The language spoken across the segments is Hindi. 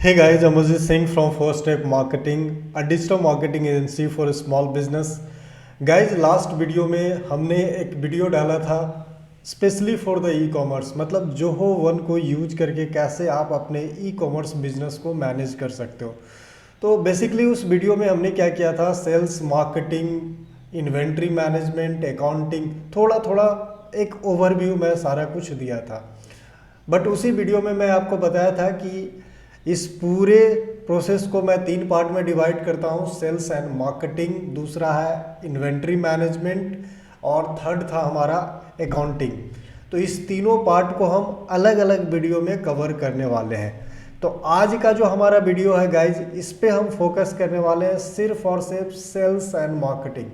Hey guys, I'm Moses Singh from First Step Marketing, a digital marketing agency for small business. Guys, last video में हमने एक वीडियो डाला था specially for the e commerce, मतलब जोहो वन को यूज करके कैसे आप अपने ई कॉमर्स बिजनेस को मैनेज कर सकते हो। तो बेसिकली उस वीडियो में हमने क्या किया था, sales, marketing, inventory management, accounting, थोड़ा थोड़ा एक ओवरव्यू में सारा कुछ दिया था। बट उसी वीडियो में मैं आपको बताया था कि इस पूरे प्रोसेस को मैं 3 पार्ट में डिवाइड करता हूँ, सेल्स एंड मार्केटिंग, दूसरा है इन्वेंट्री मैनेजमेंट और थर्ड था हमारा अकाउंटिंग। तो इस तीनों पार्ट को हम अलग अलग वीडियो में कवर करने वाले हैं। तो आज का जो हमारा वीडियो है गाइज, इस पे हम फोकस करने वाले हैं सिर्फ और सिर्फ sales and marketing,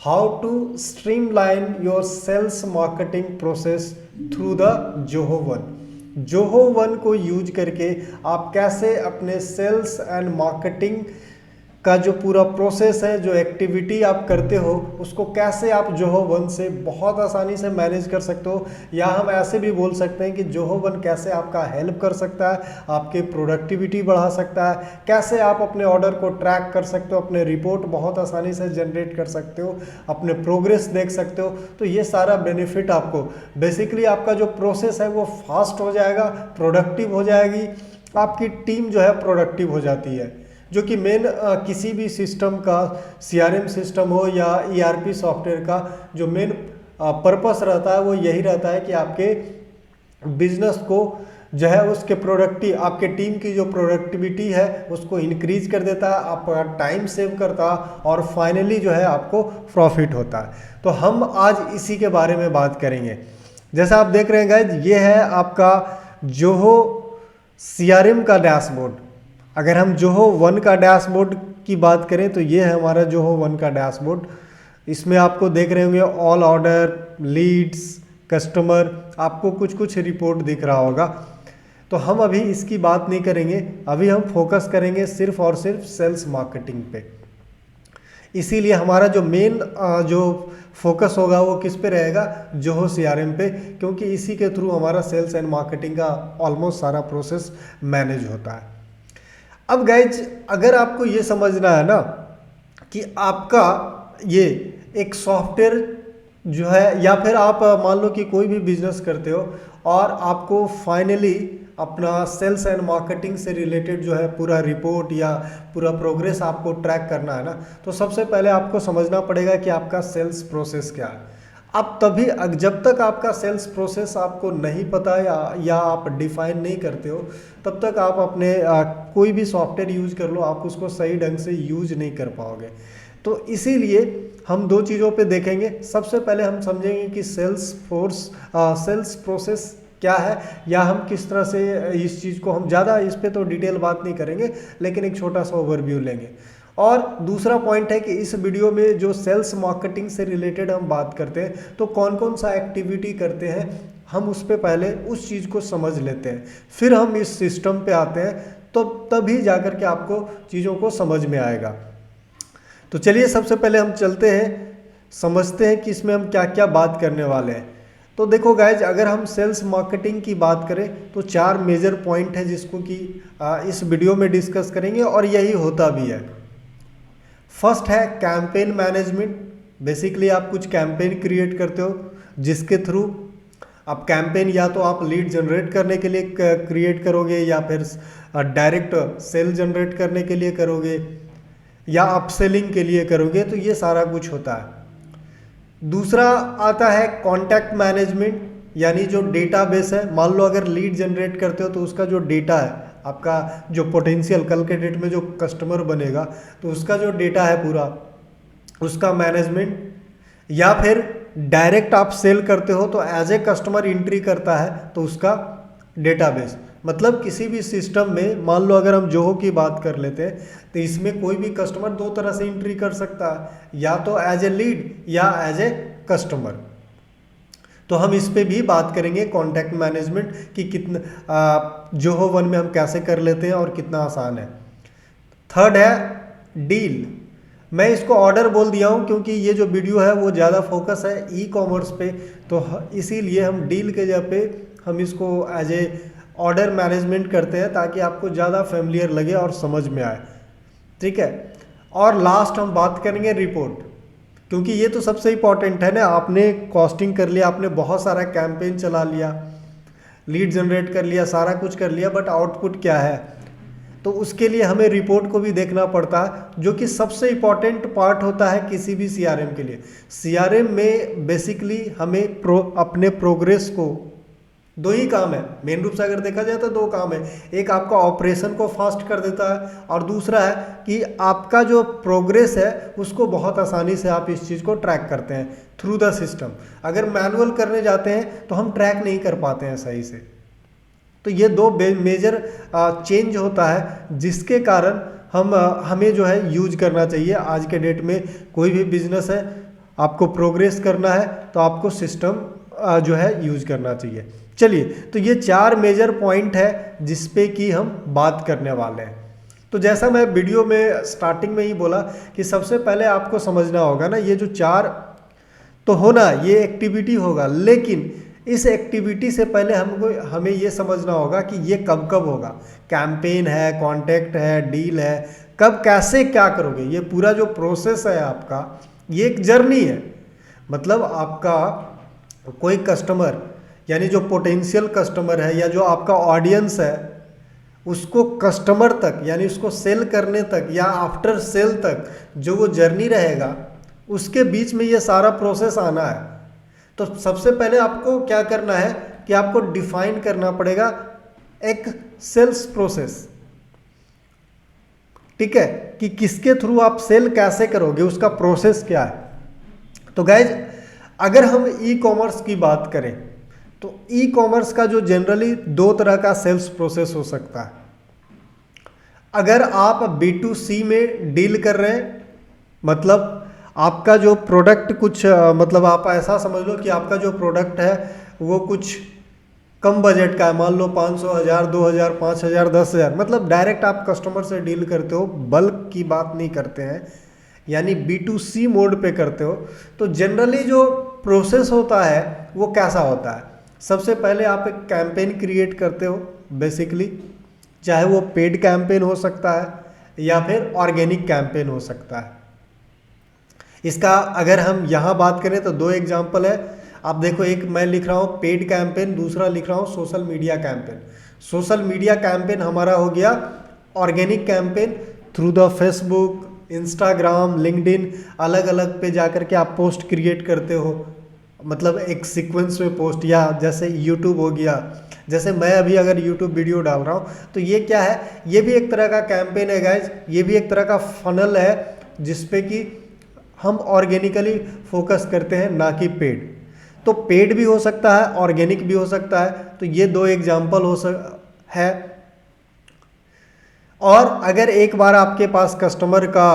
how to streamline your sales marketing process through the Zoho one. Zoho one को यूज करके आप कैसे अपने सेल्स एंड मार्केटिंग का जो पूरा प्रोसेस है, जो एक्टिविटी आप करते हो, उसको कैसे आप जोहो वन से बहुत आसानी से मैनेज कर सकते हो। या हम ऐसे भी बोल सकते हैं कि जोहो वन कैसे आपका हेल्प कर सकता है, आपके प्रोडक्टिविटी बढ़ा सकता है, कैसे आप अपने ऑर्डर को ट्रैक कर सकते हो, अपने रिपोर्ट बहुत आसानी से जनरेट कर सकते हो, अपने प्रोग्रेस देख सकते हो। तो ये सारा बेनिफिट आपको, बेसिकली आपका जो प्रोसेस है वो फास्ट हो जाएगा, प्रोडक्टिव हो जाएगी, आपकी टीम जो है प्रोडक्टिव हो जाती है। जो कि मेन किसी भी सिस्टम का, सीआरएम सिस्टम हो या ईआरपी सॉफ्टवेयर का, जो मेन पर्पस रहता है वो यही रहता है कि आपके बिजनेस को जो है उसके आपके टीम की जो प्रोडक्टिविटी है उसको इंक्रीज कर देता है, आपका टाइम सेव करता है और फाइनली जो है आपको प्रॉफिट होता है। तो हम आज इसी के बारे में बात करेंगे। जैसा आप देख रहे हैं गाइज, ये है आपका जोहो सीआरएम का डैशबोर्ड। अगर हम जोहो वन का डैशबोर्ड की बात करें तो ये है हमारा जोहो वन का डैशबोर्ड। इसमें आपको देख रहे होंगे ऑल ऑर्डर, लीड्स, कस्टमर, आपको कुछ कुछ रिपोर्ट दिख रहा होगा। तो हम अभी इसकी बात नहीं करेंगे, अभी हम फोकस करेंगे सिर्फ और सिर्फ सेल्स मार्केटिंग पे। इसीलिए हमारा जो मेन जो फोकस होगा वो किस पे रहेगा, जोहो सीआरएम पे, क्योंकि इसी के थ्रू हमारा सेल्स एंड मार्केटिंग का ऑलमोस्ट सारा प्रोसेस मैनेज होता है। अब गाइज, अगर आपको ये समझना है ना कि आपका ये एक सॉफ्टवेयर जो है, या फिर आप मान लो कि कोई भी बिजनेस करते हो और आपको फाइनली अपना सेल्स एंड मार्केटिंग से रिलेटेड जो है पूरा रिपोर्ट या पूरा प्रोग्रेस आपको ट्रैक करना है ना, तो सबसे पहले आपको समझना पड़ेगा कि आपका सेल्स प्रोसेस क्या है। अब तभी, जब तक आपका सेल्स प्रोसेस आपको नहीं पता या आप डिफाइन नहीं करते हो, तब तक आप अपने कोई भी सॉफ्टवेयर यूज कर लो, आप उसको सही ढंग से यूज नहीं कर पाओगे। तो इसीलिए हम 2 चीज़ों पे देखेंगे। सबसे पहले हम समझेंगे कि सेल्स प्रोसेस क्या है, या हम किस तरह से इस चीज़ को, हम ज़्यादा इस पे तो डिटेल बात नहीं करेंगे, लेकिन एक छोटा सा ओवरव्यू लेंगे। और दूसरा पॉइंट है कि इस वीडियो में जो सेल्स मार्केटिंग से रिलेटेड हम बात करते हैं तो कौन कौन सा एक्टिविटी करते हैं, हम उस पे पहले उस चीज़ को समझ लेते हैं, फिर हम इस सिस्टम पे आते हैं, तो तभी जाकर के आपको चीज़ों को समझ में आएगा। तो चलिए सबसे पहले हम चलते हैं, समझते हैं कि इसमें हम क्या क्या बात करने वाले हैं। तो देखो गाइज, अगर हम सेल्स मार्केटिंग की बात करें तो 4 मेजर पॉइंट है जिसको कि इस वीडियो में डिस्कस करेंगे, और यही होता भी है। फर्स्ट है कैंपेन मैनेजमेंट। बेसिकली आप कुछ कैंपेन क्रिएट करते हो जिसके थ्रू आप कैंपेन, या तो आप लीड जनरेट करने के लिए क्रिएट करोगे, या फिर डायरेक्ट सेल जनरेट करने के लिए करोगे, या अपसेलिंग के लिए करोगे। तो ये सारा कुछ होता है। दूसरा आता है कॉन्टैक्ट मैनेजमेंट, यानी जो डेटाबेस है। मान लो अगर लीड जनरेट करते हो तो उसका जो डेटा है, आपका जो पोटेंशियल कल के डेट में जो कस्टमर बनेगा, तो उसका जो डेटा है पूरा, उसका मैनेजमेंट। या फिर डायरेक्ट आप सेल करते हो तो एज ए कस्टमर एंट्री करता है तो उसका डेटाबेस। मतलब किसी भी सिस्टम में, मान लो अगर हम जोहो की बात कर लेते हैं, तो इसमें कोई भी कस्टमर 2 तरह से एंट्री कर सकता है, या तो एज ए लीड या एज ए कस्टमर। तो हम इस पे भी बात करेंगे, कॉन्टैक्ट मैनेजमेंट, कि कितना जोहो वन में हम कैसे कर लेते हैं और कितना आसान है। थर्ड है डील। मैं इसको ऑर्डर बोल दिया हूँ क्योंकि ये जो वीडियो है वो ज़्यादा फोकस है ई कॉमर्स पे, तो इसीलिए हम डील के जगह पे हम इसको एज ए ऑर्डर मैनेजमेंट करते हैं ताकि आपको ज़्यादा फेमिलियर लगे और समझ में आए, ठीक है। और लास्ट हम बात करेंगे रिपोर्ट, क्योंकि ये तो सबसे इम्पॉर्टेंट है ना। आपने कॉस्टिंग कर लिया, आपने बहुत सारा कैंपेन चला लिया, लीड जनरेट कर लिया, सारा कुछ कर लिया, बट आउटपुट क्या है, तो उसके लिए हमें रिपोर्ट को भी देखना पड़ता है, जो कि सबसे इम्पॉर्टेंट पार्ट होता है किसी भी सीआरएम के लिए। सीआरएम में बेसिकली हमें अपने प्रोग्रेस को, दो ही काम है मेन रूप से अगर देखा जाए तो दो काम है, एक आपका ऑपरेशन को फास्ट कर देता है और दूसरा है कि आपका जो प्रोग्रेस है उसको बहुत आसानी से आप इस चीज़ को ट्रैक करते हैं थ्रू द सिस्टम। अगर मैनुअल करने जाते हैं तो हम ट्रैक नहीं कर पाते हैं सही से। तो ये दो मेजर चेंज होता है जिसके कारण हमें जो है यूज करना चाहिए। आज के डेट में कोई भी बिजनेस है, आपको प्रोग्रेस करना है तो आपको सिस्टम जो है यूज करना चाहिए। चलिए, तो ये 4 मेजर पॉइंट है जिस पे कि हम बात करने वाले हैं। तो जैसा मैं वीडियो में स्टार्टिंग में ही बोला कि सबसे पहले आपको समझना होगा ना, ये जो 4 तो होना ये एक्टिविटी होगा, लेकिन इस एक्टिविटी से पहले हमें ये समझना होगा कि ये कब कब होगा। कैंपेन है, कॉन्टैक्ट है, डील है, कब कैसे क्या करोगे, ये पूरा जो प्रोसेस है आपका, ये एक जर्नी है। मतलब आपका कोई कस्टमर, यानी जो पोटेंशियल कस्टमर है या जो आपका ऑडियंस है, उसको कस्टमर तक यानी उसको सेल करने तक या आफ्टर सेल तक जो वो जर्नी रहेगा, उसके बीच में ये सारा प्रोसेस आना है। तो सबसे पहले आपको क्या करना है कि आपको डिफाइन करना पड़ेगा एक सेल्स प्रोसेस, ठीक है, कि किसके थ्रू आप सेल कैसे करोगे, उसका प्रोसेस क्या है। तो गाइज, अगर हम ई कॉमर्स की बात करें तो ई कॉमर्स का जो जनरली 2 तरह का सेल्स प्रोसेस हो सकता है। अगर आप B2C में डील कर रहे हैं, मतलब आपका जो प्रोडक्ट कुछ मतलब आप ऐसा समझ लो कि आपका जो प्रोडक्ट है वो कुछ कम बजट का है, मान लो 500, 1000, 2000, 5000, 10000, मतलब डायरेक्ट आप कस्टमर से डील करते हो, बल्क की बात नहीं करते हैं, यानी B2C मोड पे करते हो। तो जनरली जो प्रोसेस होता है वो कैसा होता है, सबसे पहले आप एक कैंपेन क्रिएट करते हो बेसिकली, चाहे वो पेड कैंपेन हो सकता है या फिर ऑर्गेनिक कैंपेन हो सकता है। इसका अगर हम यहाँ बात करें तो 2 एग्जाम्पल है। आप देखो, एक मैं लिख रहा हूँ पेड कैंपेन, दूसरा लिख रहा हूँ social media campaign. Social media campaign हमारा हो गया organic campaign, through the Facebook, Instagram, LinkedIn, अलग अलग पे जाकर के आप पोस्ट क्रिएट करते हो, मतलब एक सीक्वेंस में पोस्ट, या जैसे यूट्यूब हो गया, जैसे मैं अभी अगर यूट्यूब वीडियो डाल रहा हूँ तो ये क्या है, ये भी एक तरह का कैंपेन है गाइज, ये भी एक तरह का फनल है जिसपे कि हम ऑर्गेनिकली फोकस करते हैं, ना कि पेड। तो पेड भी हो सकता है, ऑर्गेनिक भी हो सकता है। तो ये 2 एग्जाम्पल है। और अगर एक बार आपके पास कस्टमर का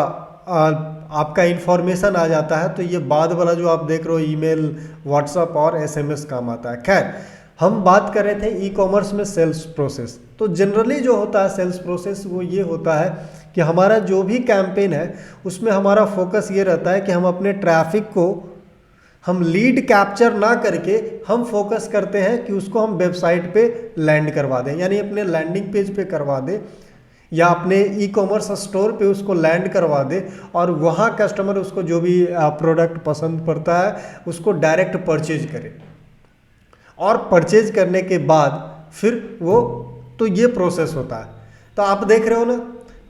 आपका इंफॉर्मेशन आ जाता है तो ये बाद वाला जो आप देख रहे हो ईमेल, व्हाट्सएप और एसएमएस काम आता है। खैर, हम बात कर रहे थे ई कॉमर्स में सेल्स प्रोसेस। तो जनरली जो होता है सेल्स प्रोसेस वो ये होता है कि हमारा जो भी कैंपेन है उसमें हमारा फोकस ये रहता है कि हम अपने ट्रैफिक को हम लीड कैप्चर ना करके हम फोकस करते हैं कि उसको हम वेबसाइट पे लैंड करवा दें, यानी अपने लैंडिंग पेज पे करवा दें या अपने ई कॉमर्स स्टोर पे उसको लैंड करवा दे और वहाँ कस्टमर उसको जो भी प्रोडक्ट पसंद पड़ता है उसको डायरेक्ट परचेज करे, और परचेज करने के बाद फिर वो, तो ये प्रोसेस होता है। तो आप देख रहे हो ना,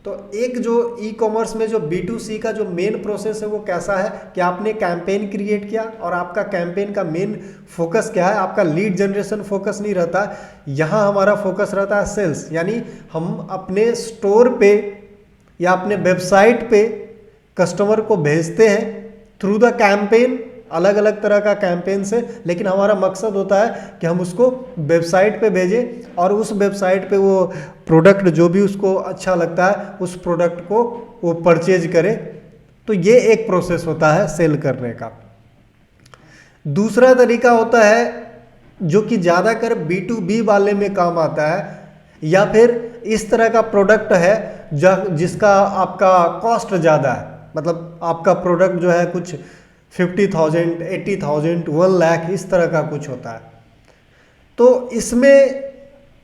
तो एक जो ई कॉमर्स में जो B2C का जो मेन प्रोसेस है वो कैसा है कि आपने कैंपेन क्रिएट किया और आपका कैंपेन का मेन फोकस क्या है, आपका लीड जनरेशन फोकस नहीं रहता, यहाँ हमारा फोकस रहता है सेल्स, यानी हम अपने स्टोर पे या अपने वेबसाइट पे कस्टमर को भेजते हैं थ्रू द कैंपेन, अलग अलग तरह का कैंपेन से, लेकिन हमारा मकसद होता है कि हम उसको वेबसाइट पे भेजें और उस वेबसाइट पे वो प्रोडक्ट जो भी उसको अच्छा लगता है उस प्रोडक्ट को वो परचेज करे। तो ये एक प्रोसेस होता है सेल करने का। दूसरा तरीका होता है जो कि ज़्यादातर B2B वाले में काम आता है, या फिर इस तरह का प्रोडक्ट है जिसका आपका कॉस्ट ज़्यादा है, मतलब आपका प्रोडक्ट जो है कुछ 50,000, 80,000, 1 लाख इस तरह का कुछ होता है। तो इसमें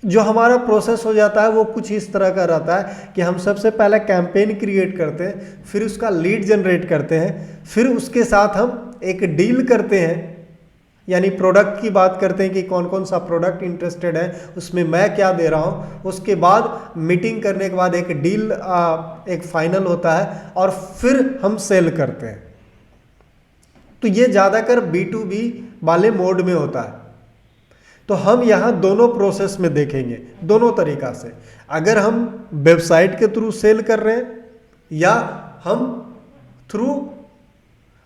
जो हमारा प्रोसेस हो जाता है वो कुछ इस तरह का रहता है कि हम सबसे पहले कैंपेन क्रिएट करते हैं, फिर उसका लीड जनरेट करते हैं, फिर उसके साथ हम एक डील करते हैं, यानी प्रोडक्ट की बात करते हैं कि कौन कौन सा प्रोडक्ट इंटरेस्टेड है, उसमें मैं क्या दे रहा हूँ। उसके बाद मीटिंग करने के बाद एक डील एक फाइनल होता है और फिर हम सेल करते हैं। तो ये ज़्यादातर B2B वाले मोड में होता है। तो हम यहाँ दोनों प्रोसेस में देखेंगे, दोनों तरीका से। अगर हम वेबसाइट के थ्रू सेल कर रहे हैं या हम थ्रू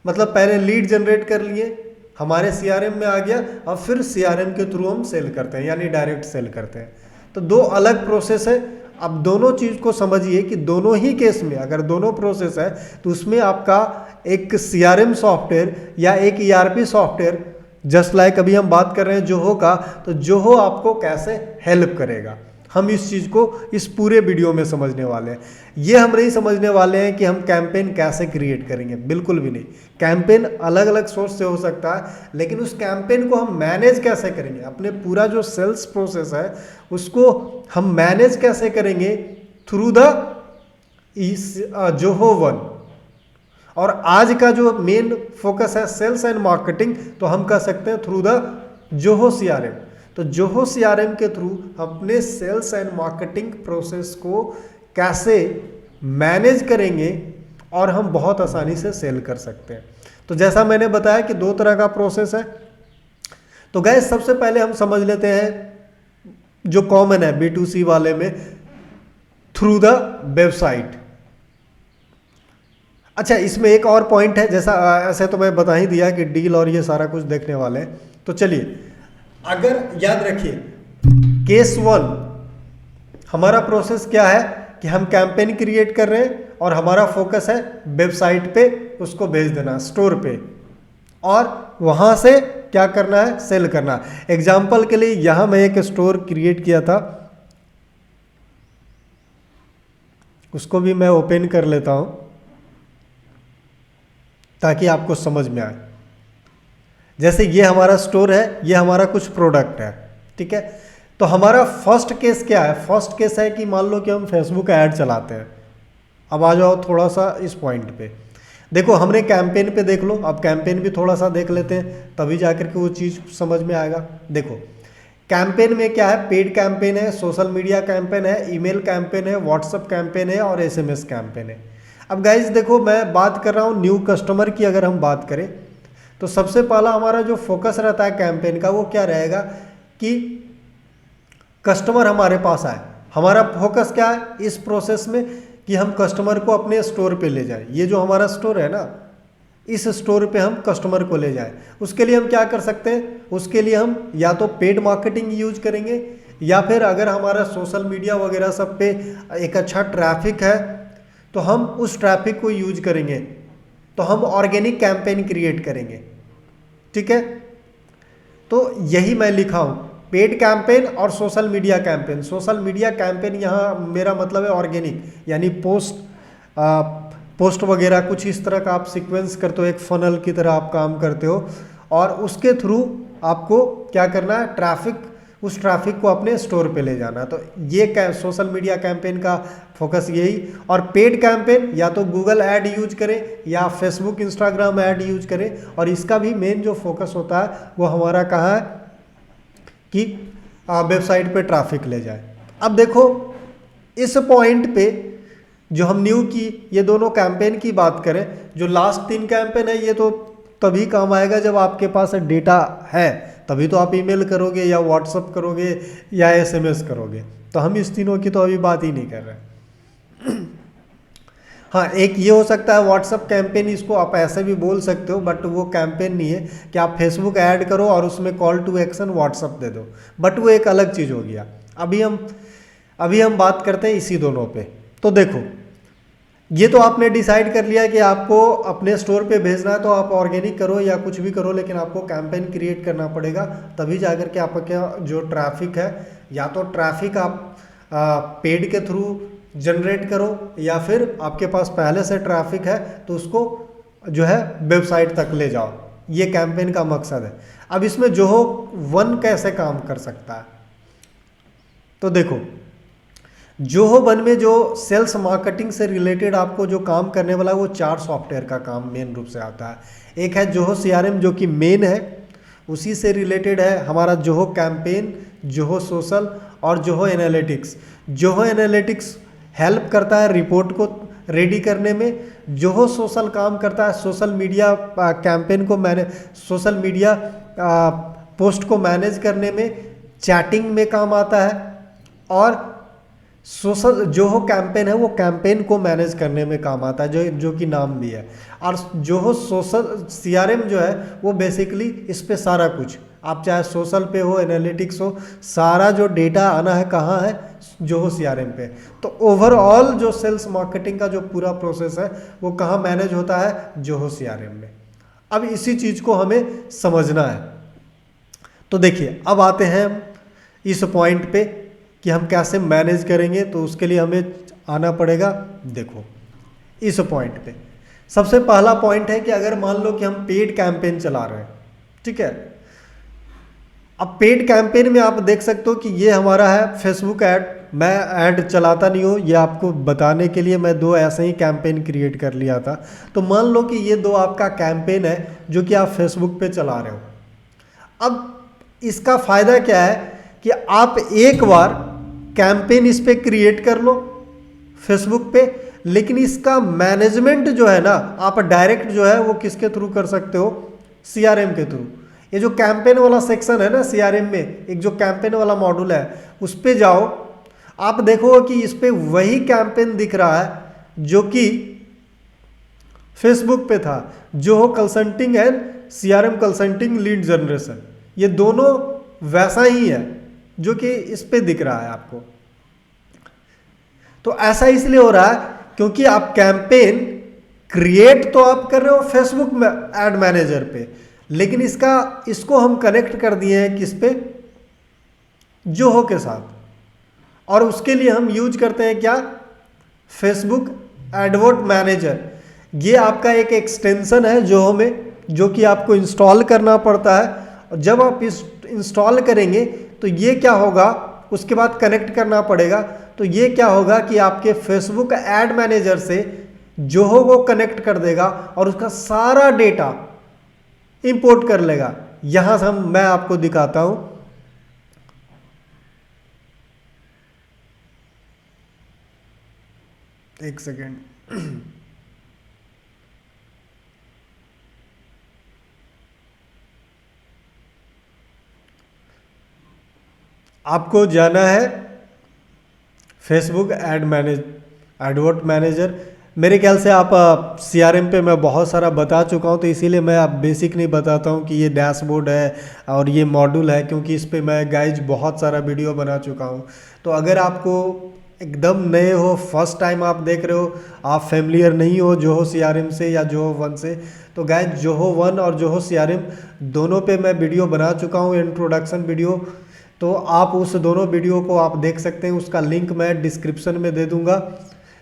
मतलब पहले लीड जनरेट कर लिए, हमारे CRM में आ गया, अब फिर CRM के थ्रू हम सेल करते हैं, यानी डायरेक्ट सेल करते हैं। तो दो अलग प्रोसेस है। अब दोनों चीज़ को समझिए कि दोनों ही केस में अगर दोनों प्रोसेस है तो उसमें आपका एक CRM सॉफ्टवेयर या एक ERP सॉफ्टवेयर, जस्ट लाइक अभी हम बात कर रहे हैं जोहो का, तो जोहो आपको कैसे हेल्प करेगा, हम इस चीज़ को इस पूरे वीडियो में समझने वाले हैं। ये हम नहीं समझने वाले हैं कि हम कैंपेन कैसे क्रिएट करेंगे, बिल्कुल भी नहीं। कैंपेन अलग अलग सोर्स से हो सकता है, लेकिन उस कैंपेन को हम मैनेज कैसे करेंगे, अपने पूरा जो सेल्स प्रोसेस है उसको हम मैनेज कैसे करेंगे थ्रू द जोहो वन। और आज का जो मेन फोकस है सेल्स एंड मार्केटिंग, तो हम कह सकते हैं थ्रू द जोहो CRM। तो जोहो CRM के थ्रू अपने सेल्स एंड मार्केटिंग प्रोसेस को कैसे मैनेज करेंगे और हम बहुत आसानी से सेल कर सकते हैं। तो जैसा मैंने बताया कि दो तरह का प्रोसेस है। तो गाइस सबसे पहले हम समझ लेते हैं जो कॉमन है B2C वाले में, थ्रू द वेबसाइट। अच्छा, इसमें एक और पॉइंट है, जैसा ऐसे तो मैं बता ही दिया कि डील और ये सारा कुछ देखने वाले हैं। तो चलिए, अगर याद रखिए केस 1 हमारा प्रोसेस क्या है कि हम कैंपेन क्रिएट कर रहे हैं और हमारा फोकस है वेबसाइट पे उसको भेज देना, स्टोर पे, और वहां से क्या करना है, सेल करना। एग्जाम्पल के लिए यहां मैं एक स्टोर क्रिएट किया था, उसको भी मैं ओपन कर लेता हूं ताकि आपको समझ में आए। जैसे ये हमारा स्टोर है, ये हमारा कुछ प्रोडक्ट है, ठीक है। तो हमारा फर्स्ट केस क्या है, फर्स्ट केस है कि मान लो कि हम फेसबुक ऐड चलाते हैं। अब आ जाओ थोड़ा सा इस पॉइंट पे, देखो हमने कैंपेन पे देख लो, अब कैंपेन भी थोड़ा सा देख लेते हैं, तभी जाकर के वो चीज़ समझ में आएगा। देखो कैंपेन में क्या है, पेड कैंपेन है, सोशल मीडिया कैंपेन है, ईमेल कैंपेन है, व्हाट्सएप कैंपेन है और SMS कैंपेन है। अब गाइज देखो, मैं बात कर रहा हूँ न्यू कस्टमर की। अगर हम बात करें तो सबसे पहला हमारा जो फोकस रहता है कैंपेन का वो क्या रहेगा कि कस्टमर हमारे पास आए। हमारा फोकस क्या है इस प्रोसेस में कि हम कस्टमर को अपने स्टोर पे ले जाएं। ये जो हमारा स्टोर है ना, इस स्टोर पे हम कस्टमर को ले जाएं। उसके लिए हम क्या कर सकते हैं, उसके लिए हम या तो पेड मार्केटिंग यूज करेंगे, या फिर अगर हमारा सोशल मीडिया वगैरह सब पे एक अच्छा ट्रैफिक है तो हम उस ट्रैफिक को यूज करेंगे, तो हम ऑर्गेनिक कैंपेन क्रिएट करेंगे, ठीक है। तो यही मैं लिखा हूँ, पेड कैंपेन और social media campaign. Social media campaign यहाँ मेरा मतलब है ऑर्गेनिक, यानी पोस्ट वगैरह कुछ इस तरह का आप सीक्वेंस करते हो, एक फनल की तरह आप काम करते हो, और उसके थ्रू आपको क्या करना है, उस ट्रैफिक को अपने स्टोर पे ले जाना। तो ये सोशल मीडिया कैंपेन का फोकस यही। और पेड कैंपेन या तो गूगल ऐड यूज करें या फेसबुक इंस्टाग्राम ऐड यूज करें, और इसका भी मेन जो फोकस होता है वो हमारा कहाँ है कि वेबसाइट पे ट्रैफिक ले जाए। अब देखो इस पॉइंट पे जो हम न्यू की ये दोनों कैंपेन की बात करें, जो लास्ट 3 कैंपेन है ये तो तभी काम आएगा जब आपके पास डेटा है, तभी तो आप ईमेल करोगे या व्हाट्सअप करोगे या SMS करोगे। तो हम इस तीनों की तो अभी बात ही नहीं कर रहे। हाँ, एक ये हो सकता है व्हाट्सअप कैंपेन, इसको आप ऐसे भी बोल सकते हो, बट वो कैंपेन नहीं है कि आप फेसबुक ऐड करो और उसमें कॉल टू एक्शन व्हाट्सअप दे दो, बट वो एक अलग चीज़ हो गया। अभी हम बात करते हैं इसी दोनों पे। तो देखो ये तो आपने डिसाइड कर लिया कि आपको अपने स्टोर पे भेजना है, तो आप ऑर्गेनिक करो या कुछ भी करो, लेकिन आपको कैंपेन क्रिएट करना पड़ेगा, तभी जाकर के आपका जो ट्रैफिक है, या तो ट्रैफिक आप पेड के थ्रू जनरेट करो, या फिर आपके पास पहले से ट्रैफिक है तो उसको जो है वेबसाइट तक ले जाओ। ये कैंपेन का मकसद है। अब इसमें जोहो वन कैसे काम कर सकता है, तो देखो, जोहो वन में जो सेल्स मार्केटिंग से रिलेटेड आपको जो काम करने वाला है वो 4 सॉफ्टवेयर का काम मेन रूप से आता है। एक है जोहो सीआरएम जो कि मेन है, उसी से रिलेटेड है हमारा जोहो कैंपेन, जोहो सोशल और Zoho analytics. Zoho analytics help करता है रिपोर्ट को रेडी करने में, जोहो सोशल काम करता है सोशल मीडिया कैंपेन को मैनेज, सोशल मीडिया पोस्ट को मैनेज करने में, चैटिंग में काम आता है, और सोशल जोहो कैंपेन है वो कैंपेन को मैनेज करने में काम आता है, जो कि नाम भी है। और जोहो सोशल सीआरएम जो है वो बेसिकली इस पे सारा कुछ, आप चाहे सोशल पे हो, एनालिटिक्स हो, सारा जो डेटा आना है कहाँ है, जोहो सीआरएम पे। तो ओवरऑल जो सेल्स मार्केटिंग का जो पूरा प्रोसेस है वो कहाँ मैनेज होता है, जोहो सीआरएम में। अब इसी चीज़ को हमें समझना है। तो देखिए, अब आते हैं हम इस पॉइंट पे कि हम कैसे मैनेज करेंगे। तो उसके लिए हमें आना पड़ेगा, देखो इस पॉइंट पे। सबसे पहला पॉइंट है कि अगर मान लो कि हम पेड कैंपेन चला रहे हैं, ठीक है। अब पेड कैंपेन में आप देख सकते हो कि ये हमारा है फेसबुक ऐड। मैं ऐड चलाता नहीं हूँ, ये आपको बताने के लिए मैं 2 ऐसे ही कैंपेन क्रिएट कर लिया था। तो मान लो कि ये 2 आपका कैंपेन है जो कि आप फेसबुक पे चला रहे हो। अब इसका फ़ायदा क्या है कि आप एक बार कैंपेन इस पे क्रिएट कर लो फेसबुक पे, लेकिन इसका मैनेजमेंट जो है ना, आप डायरेक्ट जो है वो किसके थ्रू कर सकते हो, सीआरएम के थ्रू। ये जो कैंपेन वाला सेक्शन है ना सीआरएम में, एक जो कैंपेन वाला मॉड्यूल है उस पे जाओ, आप देखो कि इस पे वही कैंपेन दिख रहा है जो कि फेसबुक पे था, Zoho consulting and CRM consulting lead generation. ये दोनों वैसा ही है जो कि इस पे दिख रहा है आपको। तो ऐसा इसलिए हो रहा है क्योंकि आप कैंपेन क्रिएट तो आप कर रहे हो फेसबुक में एड मैनेजर पे, लेकिन इसको हम कनेक्ट कर दिए हैं किस पे, जोहो के साथ। और उसके लिए हम यूज करते हैं क्या, फेसबुक एडवर्ट मैनेजर। ये आपका एक एक्सटेंशन है जोहो में, जो कि आपको इंस्टॉल करना पड़ता है। और जब आप इंस्टॉल करेंगे तो ये क्या होगा, उसके बाद कनेक्ट करना पड़ेगा। तो ये क्या होगा कि आपके फेसबुक एड मैनेजर से जोहो को कनेक्ट कर देगा और उसका सारा डेटा इंपोर्ट कर लेगा। यहां से मैं आपको दिखाता हूं। एक सेकेंड। आपको जाना है फेसबुक एडवर्ट मैनेजर। मेरे ख्याल से आप सीआरएम पे मैं बहुत सारा बता चुका हूँ, तो इसीलिए मैं आप बेसिक नहीं बताता हूँ कि ये डैशबोर्ड है और ये मॉड्यूल है, क्योंकि इस पे मैं गाइज बहुत सारा वीडियो बना चुका हूँ। तो अगर आपको एकदम नए हो, फर्स्ट टाइम आप देख रहे हो, आप फेमिलियर नहीं हो जोहो सीआरएम से या जोहो वन से, तो गाइज जोहो वन और जोहो सीआरएम दोनों पे मैं वीडियो बना चुका हूँ, इंट्रोडक्शन वीडियो। तो आप उस दोनों वीडियो को आप देख सकते हैं, उसका लिंक मैं डिस्क्रिप्शन में दे दूंगा।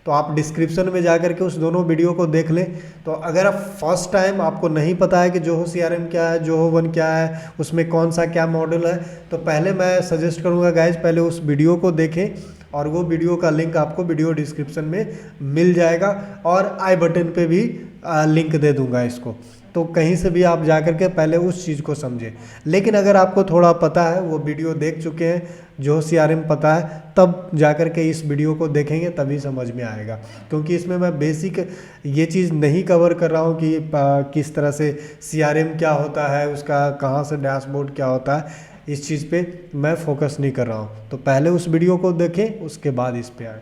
तो आप डिस्क्रिप्शन में जा कर के उस दोनों वीडियो को देख लें। तो अगर आप फर्स्ट टाइम आपको नहीं पता है कि जोहो सीआरएम क्या है, जोहो वन क्या है, उसमें कौन सा क्या मॉडल है, तो पहले मैं सजेस्ट करूंगा गाइज पहले उस वीडियो को देखें, और वो वीडियो का लिंक आपको वीडियो डिस्क्रिप्शन में मिल जाएगा, और आई बटन पे भी लिंक दे दूंगा इसको। तो कहीं से भी आप जा कर के पहले उस चीज़ को समझें। लेकिन अगर आपको थोड़ा पता है, वो वीडियो देख चुके हैं, जो सीआरएम पता है, तब जा कर के इस वीडियो को देखेंगे तभी समझ में आएगा। क्योंकि इसमें मैं बेसिक ये चीज़ नहीं कवर कर रहा हूँ कि किस तरह से सीआरएम क्या होता है, उसका कहाँ से डैशबोर्ड क्या होता है, इस चीज़ पे मैं फोकस नहीं कर रहा हूँ। तो पहले उस वीडियो को देखें, उसके बाद इस पे आए।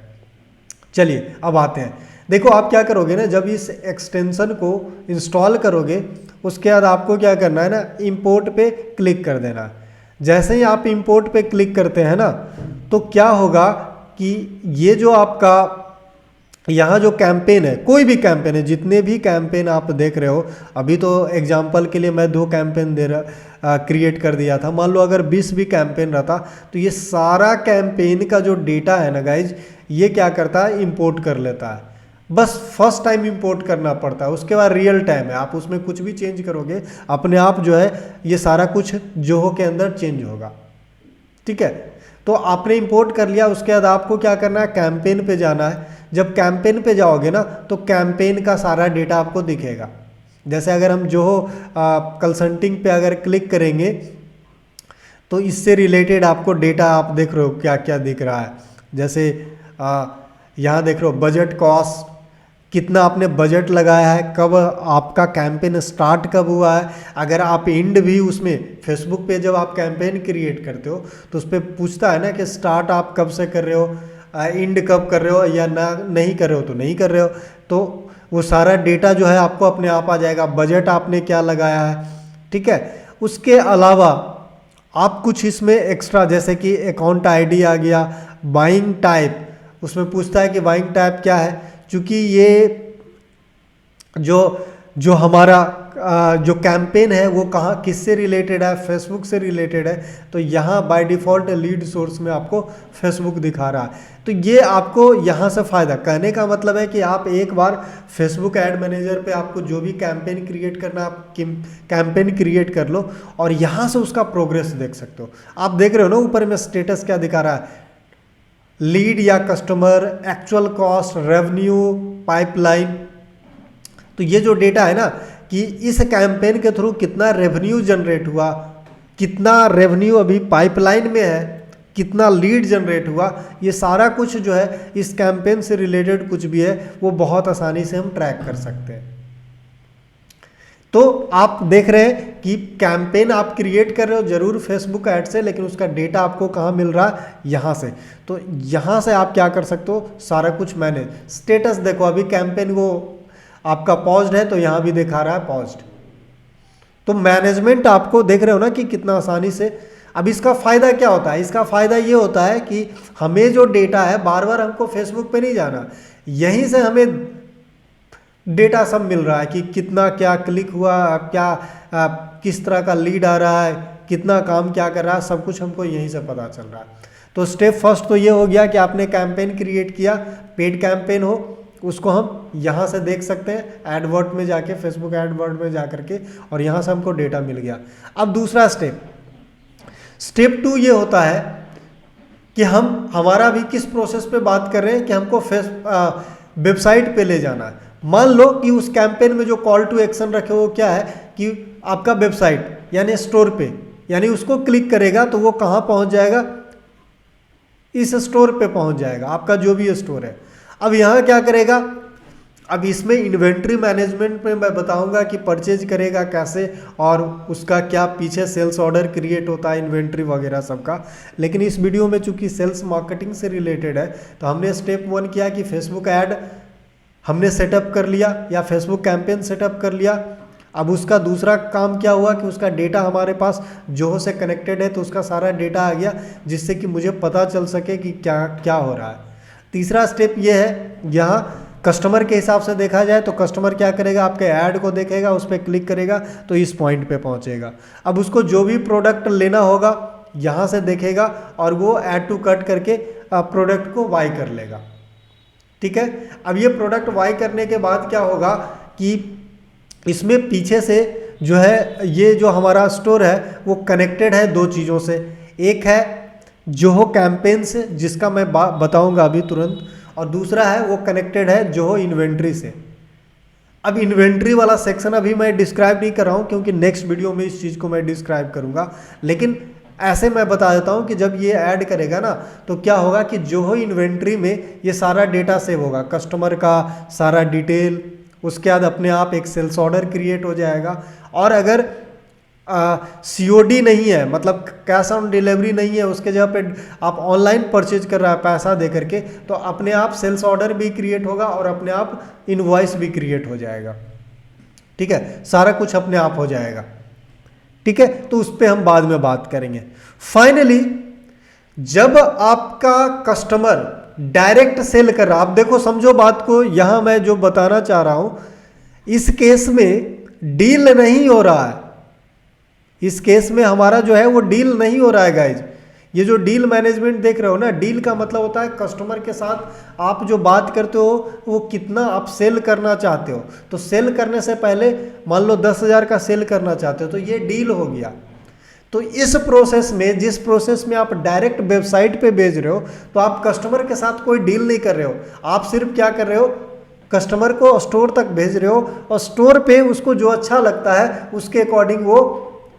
चलिए अब आते हैं। देखो आप क्या करोगे ना, जब इस एक्सटेंशन को इंस्टॉल करोगे उसके बाद आपको क्या करना है ना, इंपोर्ट पे क्लिक कर देना। जैसे ही आप इंपोर्ट पे क्लिक करते हैं ना, तो क्या होगा कि ये जो आपका यहाँ जो कैंपेन है, कोई भी कैंपेन है, जितने भी कैंपेन आप देख रहे हो, अभी तो एग्जांपल के लिए मैं 2 कैंपेन क्रिएट कर दिया था। मान लो अगर 20 भी कैंपेन रहता, तो ये सारा कैंपेन का जो डेटा है ना गाइज, ये क्या करता है, इंपोर्ट कर लेता है। बस फर्स्ट टाइम इंपोर्ट करना पड़ता है, उसके बाद रियल टाइम है, आप उसमें कुछ भी चेंज करोगे अपने आप जो है ये सारा कुछ जोहो के अंदर चेंज होगा। ठीक है, तो आपने इंपोर्ट कर लिया, उसके बाद आपको क्या करना है, कैंपेन पे जाना है। जब कैंपेन पे जाओगे ना तो कैंपेन का सारा डेटा आपको दिखेगा। जैसे अगर हम जोहो कंसल्टिंग पे अगर क्लिक करेंगे तो इससे रिलेटेड आपको डेटा आप देख रहे हो क्या क्या दिख रहा है। जैसे यहाँ देख रहे हो बजट कॉस्ट, कितना आपने बजट लगाया है, कब आपका कैंपेन स्टार्ट कब हुआ है। अगर आप इंड भी उसमें फेसबुक पे जब आप कैंपेन क्रिएट करते हो तो उस पर पूछता है ना कि स्टार्ट आप कब से कर रहे हो, इंड कब कर रहे हो या ना नहीं कर रहे हो तो नहीं कर रहे हो। तो वो सारा डेटा जो है आपको अपने आप आ जाएगा, बजट आपने क्या लगाया है। ठीक है, उसके अलावा आप कुछ इसमें एक्स्ट्रा जैसे कि अकाउंट आईडी आ गया, बाइंग टाइप, उसमें पूछता है कि बाइंग टाइप क्या है। चूँकि ये जो हमारा जो कैंपेन है वो कहाँ किससे रिलेटेड है, फेसबुक से रिलेटेड है, तो यहाँ बाय डिफ़ॉल्ट लीड सोर्स में आपको फेसबुक दिखा रहा है। तो ये आपको यहाँ से फ़ायदा, कहने का मतलब है कि आप एक बार फेसबुक ऐड मैनेजर पे आपको जो भी कैंपेन क्रिएट करना, आप कैंपेन क्रिएट कर लो और यहाँ से उसका प्रोग्रेस देख सकते हो। आप देख रहे हो ना ऊपर में स्टेटस क्या दिखा रहा है, लीड या customer, actual cost, revenue, pipeline. तो ये जो डेटा है ना कि इस कैंपेन के थ्रू कितना रेवेन्यू जनरेट हुआ, कितना रेवेन्यू अभी पाइपलाइन में है, कितना लीड जनरेट हुआ, ये सारा कुछ जो है इस कैंपेन से रिलेटेड कुछ भी है वो बहुत आसानी से हम ट्रैक कर सकते हैं। तो आप देख रहे हैं कि कैंपेन आप क्रिएट कर रहे हो जरूर फेसबुक ऐड से, लेकिन उसका डेटा आपको कहाँ मिल रहा है, यहाँ से। तो यहाँ से आप क्या कर सकते हो, सारा कुछ मैनेज। स्टेटस देखो, अभी कैंपेन वो आपका पॉज्ड है तो यहाँ भी दिखा रहा है पॉज्ड। तो मैनेजमेंट आपको देख रहे हो ना कि कितना आसानी से। अब इसका फ़ायदा क्या होता है, इसका फ़ायदा ये होता है कि हमें जो डेटा है बार बार हमको फेसबुक पे नहीं जाना, यहीं से हमें डेटा सब मिल रहा है कि कितना क्या क्लिक हुआ, क्या किस तरह का लीड आ रहा है, कितना काम क्या कर रहा है, सब कुछ हमको यहीं से पता चल रहा है। तो स्टेप फर्स्ट तो ये हो गया कि आपने कैंपेन क्रिएट किया, पेड कैंपेन हो, उसको हम यहाँ से देख सकते हैं एडवर्ड में जाके, फेसबुक एडवर्ड में जा करके, और यहाँ से हमको डेटा मिल गया। अब दूसरा स्टेप 2 ये होता है कि हम हमारा भी किस प्रोसेस पे बात कर रहे हैं कि हमको वेबसाइट पे ले जाना है। मान लो कि उस कैंपेन में जो कॉल टू एक्शन रखे वो क्या है कि आपका वेबसाइट यानी स्टोर पे, यानी उसको क्लिक करेगा तो वो कहाँ पहुँच जाएगा, इस स्टोर पे पहुँच जाएगा, आपका जो भी स्टोर है। अब यहाँ क्या करेगा, अब इसमें इन्वेंट्री मैनेजमेंट में मैं बताऊंगा कि परचेज करेगा कैसे और उसका क्या पीछे सेल्स ऑर्डर क्रिएट होता है, इन्वेंट्री वगैरह सबका। लेकिन इस वीडियो में चूंकि सेल्स मार्केटिंग से रिलेटेड है तो हमने स्टेप 1 किया कि फेसबुक ऐड हमने सेटअप कर लिया या फेसबुक कैंपेन सेटअप कर लिया। अब उसका दूसरा काम क्या हुआ कि उसका डेटा हमारे पास जोहो से कनेक्टेड है तो उसका सारा डेटा आ गया जिससे कि मुझे पता चल सके कि क्या क्या हो रहा है। तीसरा स्टेप ये है, यहाँ कस्टमर के हिसाब से देखा जाए तो कस्टमर क्या करेगा, आपके ऐड को देखेगा, उस पर क्लिक करेगा तो इस पॉइंट पे पहुँचेगा। अब उसको जो भी प्रोडक्ट लेना होगा यहाँ से देखेगा और वो ऐड टू कट करके प्रोडक्ट को बाई कर लेगा। ठीक है, अब ये प्रोडक्ट बाई करने के बाद क्या होगा कि इसमें पीछे से जो है ये जो हमारा स्टोर है वो कनेक्टेड है 2 चीज़ों से। एक है जोहो कैंपेन से जिसका मैं बताऊंगा अभी तुरंत, और दूसरा है वो कनेक्टेड है जोहो इन्वेंट्री से। अब इन्वेंट्री वाला सेक्शन अभी मैं डिस्क्राइब नहीं कर रहा हूँ क्योंकि नेक्स्ट वीडियो में इस चीज़ को मैं डिस्क्राइब करूँगा, लेकिन ऐसे मैं बता देता हूँ कि जब ये ऐड करेगा ना तो क्या होगा कि जोहो इन्वेंट्री में ये सारा डेटा सेव होगा, कस्टमर का सारा डिटेल, उसके बाद अपने आप एक सेल्स ऑर्डर क्रिएट हो जाएगा। और अगर COD नहीं है, मतलब कैश ऑन डिलीवरी नहीं है, उसके जगह पे आप ऑनलाइन परचेज कर रहा है पैसा दे करके, तो अपने आप सेल्स ऑर्डर भी क्रिएट होगा और अपने आप इनवॉइस भी क्रिएट हो जाएगा। ठीक है, सारा कुछ अपने आप हो जाएगा। ठीक है, तो उस पर हम बाद में बात करेंगे। फाइनली जब आपका कस्टमर डायरेक्ट सेल कर रहा, आप देखो समझो बात को, यहां मैं जो बताना चाह रहा हूं इस केस में डील नहीं हो रहा है, इस केस में हमारा जो है वो डील नहीं हो रहा है गाइज। ये जो डील मैनेजमेंट देख रहे हो ना, डील का मतलब होता है कस्टमर के साथ आप जो बात करते हो वो कितना आप सेल करना चाहते हो। तो सेल करने से पहले मान लो 10,000 का सेल करना चाहते हो तो ये डील हो गया। तो इस प्रोसेस में, जिस प्रोसेस में आप डायरेक्ट वेबसाइट पे भेज रहे हो, तो आप कस्टमर के साथ कोई डील नहीं कर रहे हो, आप सिर्फ क्या कर रहे हो, कस्टमर को स्टोर तक भेज रहे हो और स्टोर पे उसको जो अच्छा लगता है उसके अकॉर्डिंग वो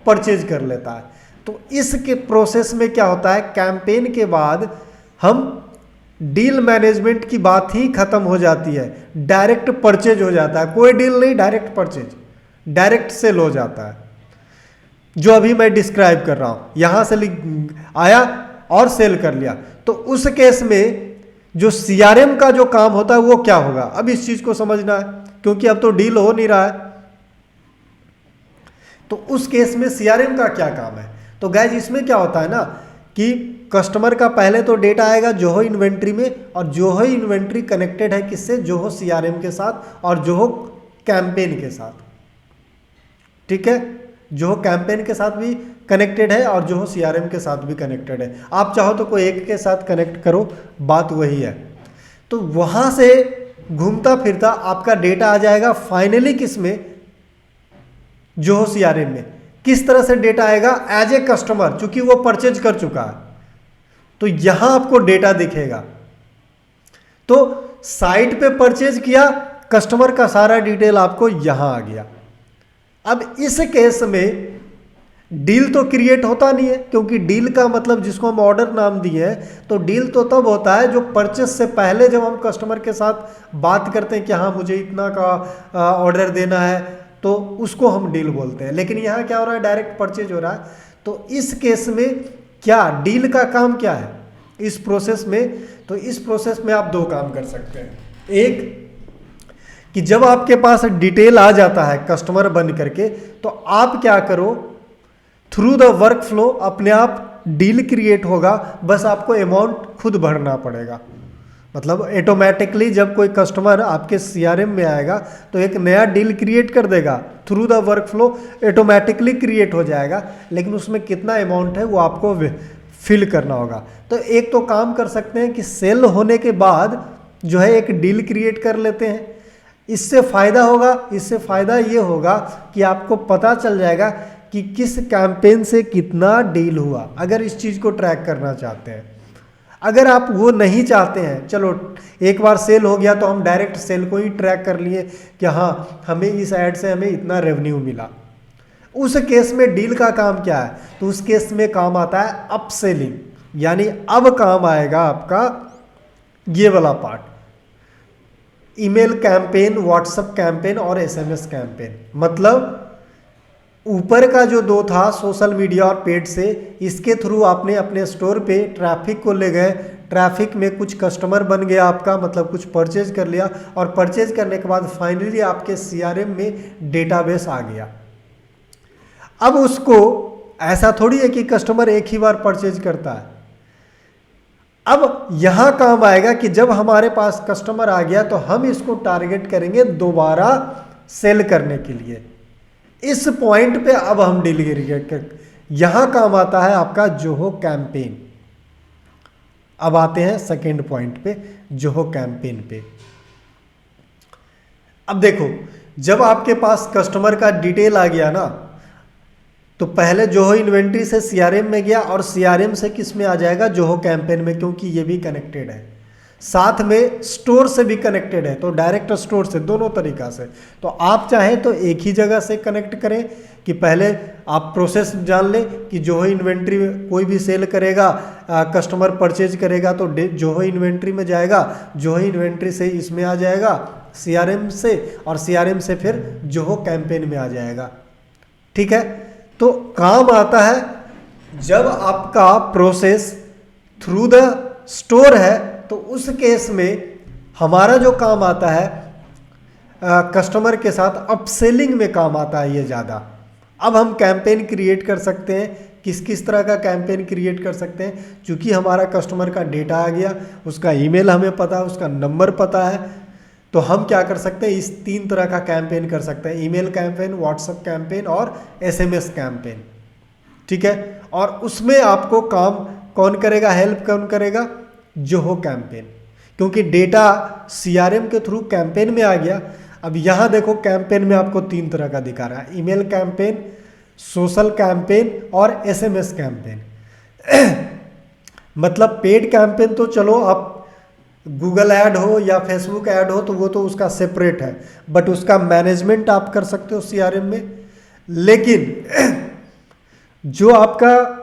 परचेज कर लेता है। तो इसके प्रोसेस में क्या होता है, कैंपेन के बाद हम डील मैनेजमेंट की बात ही खत्म हो जाती है, डायरेक्ट परचेज हो जाता है, कोई डील नहीं, डायरेक्ट परचेज, डायरेक्ट सेल हो जाता है, जो अभी मैं डिस्क्राइब कर रहा हूं। यहां से आया और सेल कर लिया। तो उस केस में जो सीआरएम का जो काम होता है वो क्या होगा, अब इस चीज को समझना है, क्योंकि अब तो डील हो नहीं रहा है। तो उस केस में सीआरएम का क्या काम है, तो गाइज इसमें क्या होता है ना कि कस्टमर का पहले तो डेटा आएगा जोहो इन्वेंट्री में, और जोहो इन्वेंट्री कनेक्टेड है किससे, जोहो सीआरएम के साथ और जोहो कैंपेन के साथ। ठीक है, जोहो कैंपेन के साथ भी कनेक्टेड है और जोहो सीआरएम के साथ भी कनेक्टेड है। आप चाहो तो कोई एक के साथ कनेक्ट करो, बात वही है। तो वहां से घूमता फिरता आपका डेटा आ जाएगा फाइनली किस में, जोहो सीआरएम में। किस तरह से डेटा आएगा, एज ए कस्टमर, चूंकि वो परचेज कर चुका है तो यहां आपको डेटा दिखेगा। तो साइट पे परचेज किया, कस्टमर का सारा डिटेल आपको यहां आ गया। अब इस केस में डील तो क्रिएट होता नहीं है, क्योंकि डील का मतलब जिसको हम ऑर्डर नाम दिए है, तो डील तो तब होता है जो परचेज से पहले जब हम कस्टमर के साथ बात करते हैं कि हाँ मुझे इतना का ऑर्डर देना है, तो उसको हम डील बोलते हैं। लेकिन यहाँ क्या हो रहा है, डायरेक्ट परचेज हो रहा है। तो इस केस में क्या डील का काम क्या है इस प्रोसेस में, तो इस प्रोसेस में आप दो काम कर सकते हैं। एक कि जब आपके पास डिटेल आ जाता है कस्टमर बन करके, तो आप क्या करो, थ्रू द वर्क फ्लो अपने आप डील क्रिएट होगा, बस आपको अमाउंट खुद भरना पड़ेगा। मतलब ऑटोमेटिकली जब कोई कस्टमर आपके सीआरएम में आएगा तो एक नया डील क्रिएट कर देगा, through the work flow automatically create हो जाएगा, लेकिन उसमें कितना अमाउंट है वो आपको फिल करना होगा। तो एक तो काम कर सकते हैं कि सेल होने के बाद जो है एक डील क्रिएट कर लेते हैं। इससे फ़ायदा होगा, इससे फ़ायदा ये होगा कि आपको पता चल जाएगा कि किस कैंपेन से कितना डील हुआ, अगर इस चीज़ को ट्रैक करना चाहते हैं। अगर आप वो नहीं चाहते हैं, चलो एक बार सेल हो गया तो हम डायरेक्ट सेल को ही ट्रैक कर लिए कि हाँ हमें इस ऐड से हमें इतना रेवेन्यू मिला, उस केस में डील का काम क्या है, तो उस केस में काम आता है अपसेलिंग। यानी अब काम आएगा आपका ये वाला part, email campaign, WhatsApp campaign और एसएमएस कैंपेन। मतलब ऊपर का जो दो था सोशल मीडिया और पेड से, इसके थ्रू आपने अपने स्टोर पे ट्रैफिक को ले गए, ट्रैफिक में कुछ कस्टमर बन गया आपका, मतलब कुछ परचेज कर लिया, और परचेज करने के बाद फाइनली आपके सीआरएम में डेटाबेस आ गया। अब उसको ऐसा थोड़ी है कि कस्टमर एक ही बार परचेज करता है। अब यहां काम आएगा कि जब हमारे पास कस्टमर आ गया तो हम इसको टारगेट करेंगे दोबारा सेल करने के लिए। इस पॉइंट पे अब हम डील क्रिएट कर, यहां काम आता है आपका जोहो कैंपेन। अब आते हैं सेकेंड पॉइंट पे, जोहो कैंपेन पे। अब देखो, जब आपके पास कस्टमर का डिटेल आ गया ना, तो पहले जोहो इन्वेंट्री से सीआरएम में गया और सीआरएम से किस में आ जाएगा, जोहो कैंपेन में, क्योंकि ये भी कनेक्टेड है, साथ में स्टोर से भी कनेक्टेड है, तो डायरेक्ट स्टोर से, दोनों तरीका से। तो आप चाहें तो एक ही जगह से कनेक्ट करें कि पहले आप प्रोसेस जान लें कि जोहो इन्वेंट्री में कोई भी सेल करेगा, कस्टमर परचेज करेगा तो जोहो इन्वेंट्री में जाएगा, जोहो इन्वेंट्री से इसमें आ जाएगा सीआरएम से, और सीआरएम से फिर जोहो कैंपेन में आ जाएगा। ठीक है, तो काम आता है जब आपका प्रोसेस थ्रू द स्टोर है, तो उस केस में हमारा जो काम आता है कस्टमर के साथ अपसेलिंग में काम आता है ये ज़्यादा। अब हम कैंपेन क्रिएट कर सकते हैं, किस किस तरह का कैंपेन क्रिएट कर सकते हैं, क्योंकि हमारा कस्टमर का डेटा आ गया, उसका ईमेल हमें पता है, उसका नंबर पता है, तो हम क्या कर सकते हैं, इस तीन तरह का कैंपेन कर सकते हैं, ईमेल कैंपेन, व्हाट्सएप कैंपेन और एसएमएस कैंपेन। ठीक है, और उसमें आपको काम कौन करेगा, हेल्प कौन करेगा, जोहो कैंपेन, क्योंकि डेटा सीआरएम के थ्रू कैंपेन में आ गया। अब यहाँ देखो कैंपेन में आपको तीन तरह का दिखा रहा है, ईमेल कैंपेन, सोशल कैंपेन और एसएमएस कैंपेन। मतलब पेड कैंपेन तो चलो आप गूगल ऐड हो या फेसबुक ऐड हो तो वो तो उसका सेपरेट है, बट उसका मैनेजमेंट आप कर सकते हो सीआरएम में। लेकिन जो आपका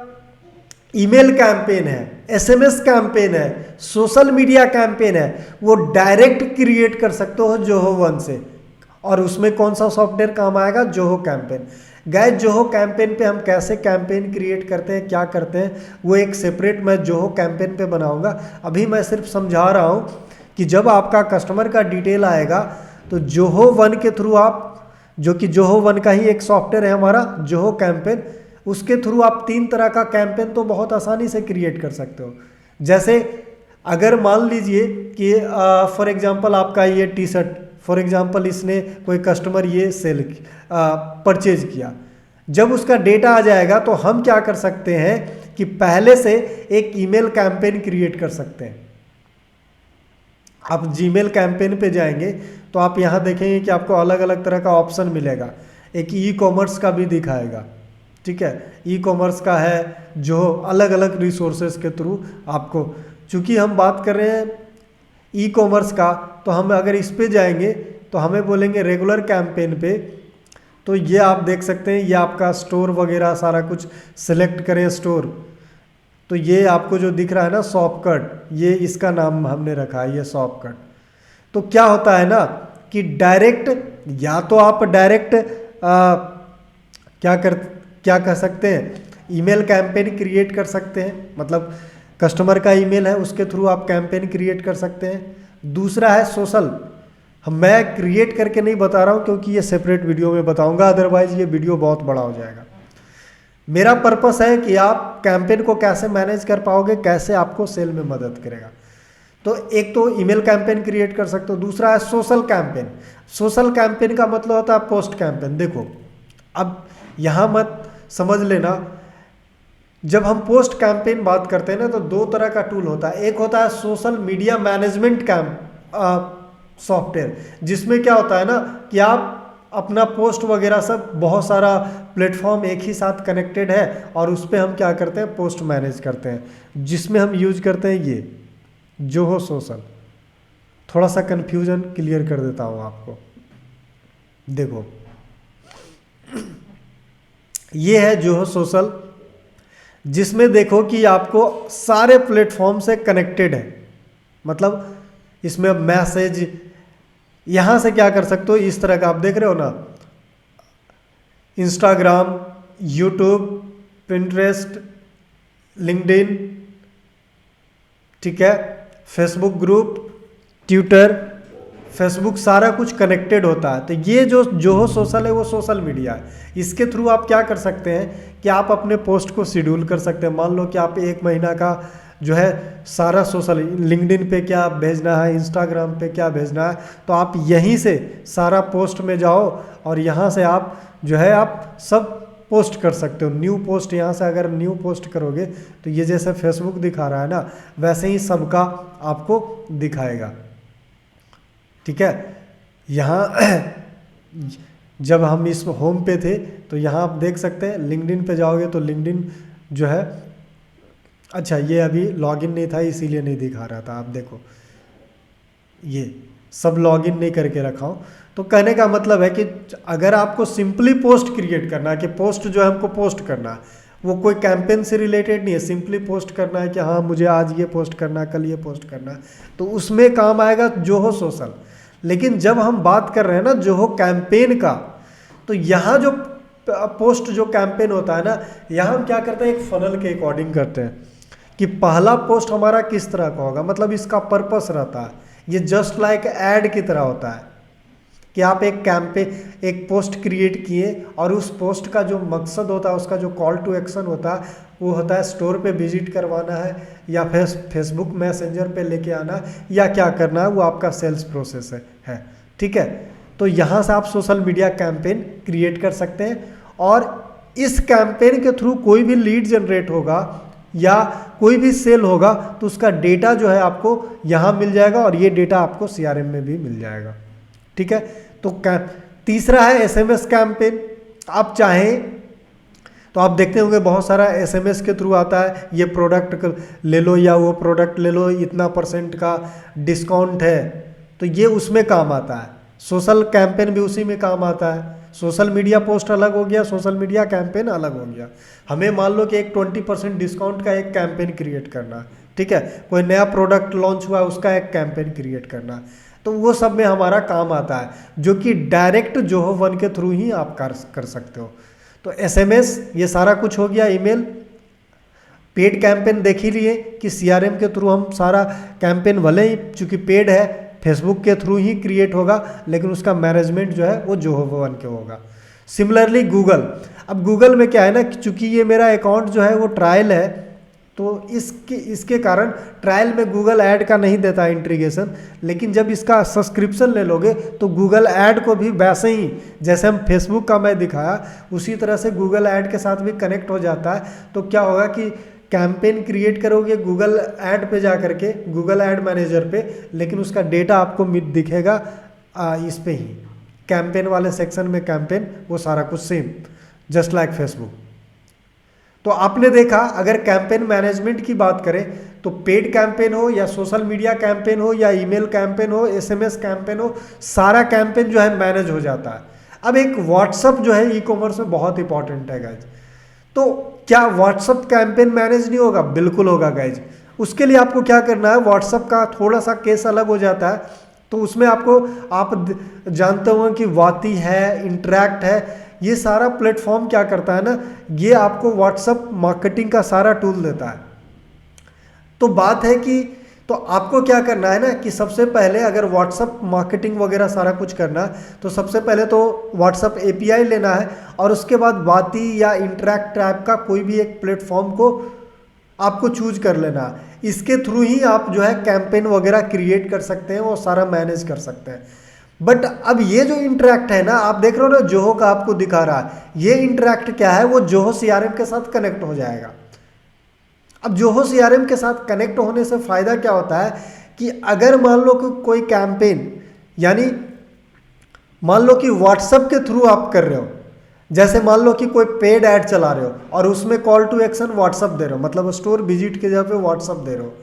ईमेल कैंपेन है, एसएमएस कैंपेन है, सोशल मीडिया कैंपेन है, वो डायरेक्ट क्रिएट कर सकते हो जोहो वन से। और उसमें कौन सा सॉफ्टवेयर काम आएगा? Zoho campaign. Guys Zoho campaign पे हम कैसे कैंपेन क्रिएट करते हैं, क्या करते हैं, वो एक सेपरेट मैं जोहो कैंपेन पे बनाऊंगा। अभी मैं सिर्फ समझा रहा हूँ कि जब आपका कस्टमर का डिटेल आएगा तो जोहो वन के थ्रू आप, जो कि जोहो वन का ही एक सॉफ्टवेयर है हमारा जोहो कैंपेन, उसके थ्रू आप 3 तरह का कैंपेन तो बहुत आसानी से क्रिएट कर सकते हो। जैसे अगर मान लीजिए कि फॉर एग्जांपल आपका ये टी शर्ट, फॉर एग्जांपल इसने कोई कस्टमर ये सेल परचेज किया, जब उसका डेटा आ जाएगा तो हम क्या कर सकते हैं कि पहले से एक ईमेल कैंपेन क्रिएट कर सकते हैं। आप जीमेल कैंपेन पे जाएंगे तो आप यहाँ देखेंगे कि आपको अलग अलग तरह का ऑप्शन मिलेगा। एक ई कॉमर्स का भी दिखाएगा, ठीक है, ई कॉमर्स का है, जो अलग अलग रिसोर्सेज के थ्रू आपको, चूँकि हम बात कर रहे हैं ई कॉमर्स का, तो हम अगर इस पे जाएंगे तो हमें बोलेंगे रेगुलर कैंपेन पे, तो ये आप देख सकते हैं, ये आपका स्टोर वगैरह सारा कुछ सिलेक्ट करें स्टोर, तो ये आपको जो दिख रहा है ना शॉपकट, ये इसका नाम हमने रखा है, ये शॉपकट। तो क्या होता है ना कि डायरेक्ट, या तो आप डायरेक्ट क्या कर सकते हैं, ईमेल कैंपेन क्रिएट कर सकते हैं, मतलब कस्टमर का ईमेल है उसके थ्रू आप कैंपेन क्रिएट कर सकते हैं। दूसरा है सोशल, मैं क्रिएट करके नहीं बता रहा हूँ क्योंकि ये सेपरेट वीडियो में बताऊंगा, अदरवाइज ये वीडियो बहुत बड़ा हो जाएगा। मेरा पर्पस है कि आप कैंपेन को कैसे मैनेज कर पाओगे, कैसे आपको सेल में मदद करेगा। तो एक तो ईमेल कैंपेन क्रिएट कर सकते हो, दूसरा है सोशल कैंपेन। सोशल कैंपेन का मतलब होता है पोस्ट कैंपेन। देखो अब यहाँ मत समझ लेना, जब हम पोस्ट कैंपेन बात करते हैं ना तो 2 तरह का टूल होता है। एक होता है सोशल मीडिया मैनेजमेंट सॉफ्टवेयर, जिसमें क्या होता है ना कि आप अपना पोस्ट वगैरह सब, बहुत सारा प्लेटफॉर्म एक ही साथ कनेक्टेड है और उस पर हम क्या करते हैं, पोस्ट मैनेज करते हैं, जिसमें हम यूज करते हैं ये जोहो सोशल। थोड़ा सा कन्फ्यूजन क्लियर कर देता हूँ आपको। देखो ये है जोहो सोशल, जिसमें देखो कि आपको सारे प्लेटफॉर्म से कनेक्टेड है, मतलब इसमें मैसेज, यहाँ से क्या कर सकते हो, इस तरह का आप देख रहे हो ना, इंस्टाग्राम, यूट्यूब, पिंटरेस्ट, लिंक्डइन, ठीक है, फेसबुक ग्रुप, ट्विटर, फेसबुक, सारा कुछ कनेक्टेड होता है। तो ये जो जोहो सोशल है वो सोशल मीडिया है। इसके थ्रू आप क्या कर सकते हैं कि आप अपने पोस्ट को शेड्यूल कर सकते हैं। मान लो कि आप 1 महीना का जो है सारा सोशल, लिंक्डइन पे क्या भेजना है, इंस्टाग्राम पे क्या भेजना है, तो आप यहीं से सारा पोस्ट में जाओ और यहाँ से आप जो है आप सब पोस्ट कर सकते हो। न्यू पोस्ट, यहाँ से अगर न्यू पोस्ट करोगे तो ये जैसे फेसबुक दिखा रहा है ना, वैसे ही सबका आपको दिखाएगा, ठीक है। यहाँ जब हम इस होम पे थे तो यहाँ आप देख सकते हैं, लिंक्डइन पे जाओगे तो लिंक्डइन जो है, अच्छा ये अभी लॉगिन नहीं था इसीलिए नहीं दिखा रहा था, आप देखो ये सब लॉगिन नहीं करके रखा हूँ। तो कहने का मतलब है कि अगर आपको सिंपली पोस्ट क्रिएट करना है, कि पोस्ट जो है हमको पोस्ट करना है, वो कोई कैंपेन से रिलेटेड नहीं है, सिंपली पोस्ट करना है कि हाँ मुझे आज ये पोस्ट करना है, कल ये पोस्ट करना है, तो उसमें काम आएगा जोहो सोशल। लेकिन जब हम बात कर रहे हैं ना जोहो कैंपेन का, तो यहाँ जो पोस्ट जो कैंपेन होता है ना, यहाँ हम क्या करते हैं, एक फनल के अकॉर्डिंग करते हैं कि पहला पोस्ट हमारा किस तरह का होगा, मतलब इसका पर्पस रहता है, ये जस्ट लाइक ऐड की तरह होता है कि आप एक कैंपेन, एक पोस्ट क्रिएट किए और उस पोस्ट का जो मकसद होता है, उसका जो कॉल टू एक्शन होता है, वो होता है स्टोर पे विजिट करवाना है या फेसबुक मैसेंजर पे लेके आना है या क्या करना है, वो आपका सेल्स प्रोसेस है, ठीक है। तो यहाँ से आप सोशल मीडिया कैंपेन क्रिएट कर सकते हैं और इस कैंपेन के थ्रू कोई भी लीड जनरेट होगा या कोई भी सेल होगा तो उसका डेटा जो है आपको यहाँ मिल जाएगा और ये डेटा आपको सीआरएम में भी मिल जाएगा, ठीक है। तो तीसरा है एसएमएस कैंपेन। आप चाहें तो आप देखते होंगे बहुत सारा एसएमएस के थ्रू आता है, ये प्रोडक्ट ले लो या वो प्रोडक्ट ले लो, इतना % का डिस्काउंट है, तो ये उसमें काम आता है। सोशल कैंपेन भी उसी में काम आता है। सोशल मीडिया पोस्ट अलग हो गया, सोशल मीडिया कैंपेन अलग हो गया। हमें मान लो कि एक 20% डिस्काउंट का एक कैंपेन क्रिएट करना, ठीक है, कोई नया प्रोडक्ट लॉन्च हुआ उसका एक कैंपेन क्रिएट करना, तो वो सब में हमारा काम आता है, जो कि डायरेक्ट जोहो वन के थ्रू ही आप कर सकते हो। तो एसएमएस ये सारा कुछ हो गया, ईमेल, पेड कैंपेन देख ही लिए कि सीआरएम के थ्रू हम सारा कैंपेन, भले ही चूँकि पेड है फेसबुक के थ्रू ही क्रिएट होगा, लेकिन उसका मैनेजमेंट जो है वो जोहो वन के होगा। सिमिलरली गूगल, अब गूगल में क्या है ना, चूँकि ये मेरा अकाउंट जो है वो ट्रायल है, तो इसके कारण ट्रायल में गूगल ऐड का नहीं देता इंटीग्रेशन, लेकिन जब इसका सब्सक्रिप्शन ले लोगे तो गूगल ऐड को भी वैसे ही जैसे हम फेसबुक का मैं दिखाया उसी तरह से गूगल ऐड के साथ भी कनेक्ट हो जाता है। तो क्या होगा कि कैंपेन क्रिएट करोगे गूगल ऐड पे जा करके, गूगल ऐड मैनेजर पे, लेकिन उसका डेटा आपको दिखेगा इस पे ही, कैंपेन वाले सेक्शन में कैंपेन, वो सारा कुछ सेम जस्ट लाइक फेसबुक। तो आपने देखा, अगर कैंपेन मैनेजमेंट की बात करें तो पेड कैंपेन हो या सोशल मीडिया कैंपेन हो या ईमेल कैंपेन हो, एसएमएस कैंपेन हो, सारा कैंपेन जो है मैनेज हो जाता है। अब एक व्हाट्सअप जो है ई कॉमर्स में बहुत इंपॉर्टेंट है गाइज, तो क्या व्हाट्सअप कैंपेन मैनेज नहीं होगा? बिल्कुल होगा गाइज। उसके लिए आपको क्या करना है, व्हाट्सअप का थोड़ा सा केस अलग हो जाता है, तो उसमें आपको, आप जानते होंगे कि वाती है, इंटरैक्ट है, ये सारा प्लेटफॉर्म क्या करता है ना, ये आपको व्हाट्सअप मार्केटिंग का सारा टूल देता है। तो बात है कि तो आपको क्या करना है ना कि सबसे पहले अगर व्हाट्सअप मार्केटिंग वगैरह सारा कुछ करना है तो सबसे पहले तो व्हाट्सअप एपीआई लेना है, और उसके बाद वाती या इंटरैक्ट टाइप का कोई भी एक प्लेटफॉर्म को आपको चूज कर लेना है। इसके थ्रू ही आप जो है कैंपेन वगैरह क्रिएट कर सकते हैं, वो सारा मैनेज कर सकते हैं। बट अब ये जो इंटरैक्ट है ना, आप देख रहे हो ना जोहो का आपको दिखा रहा है, ये इंटरैक्ट क्या है, वो जोहो सीआरएम के साथ कनेक्ट हो जाएगा। अब जोहो सीआरएम के साथ कनेक्ट होने से फायदा क्या होता है कि अगर मान लो कि कोई कैंपेन, यानी मान लो कि व्हाट्सएप के थ्रू आप कर रहे हो, जैसे मान लो कि कोई पेड ऐड चला रहे हो और उसमें कॉल टू एक्शन व्हाट्सएप दे रहे हो, मतलब स्टोर विजिट के जगह पे व्हाट्सएप दे रहे हो,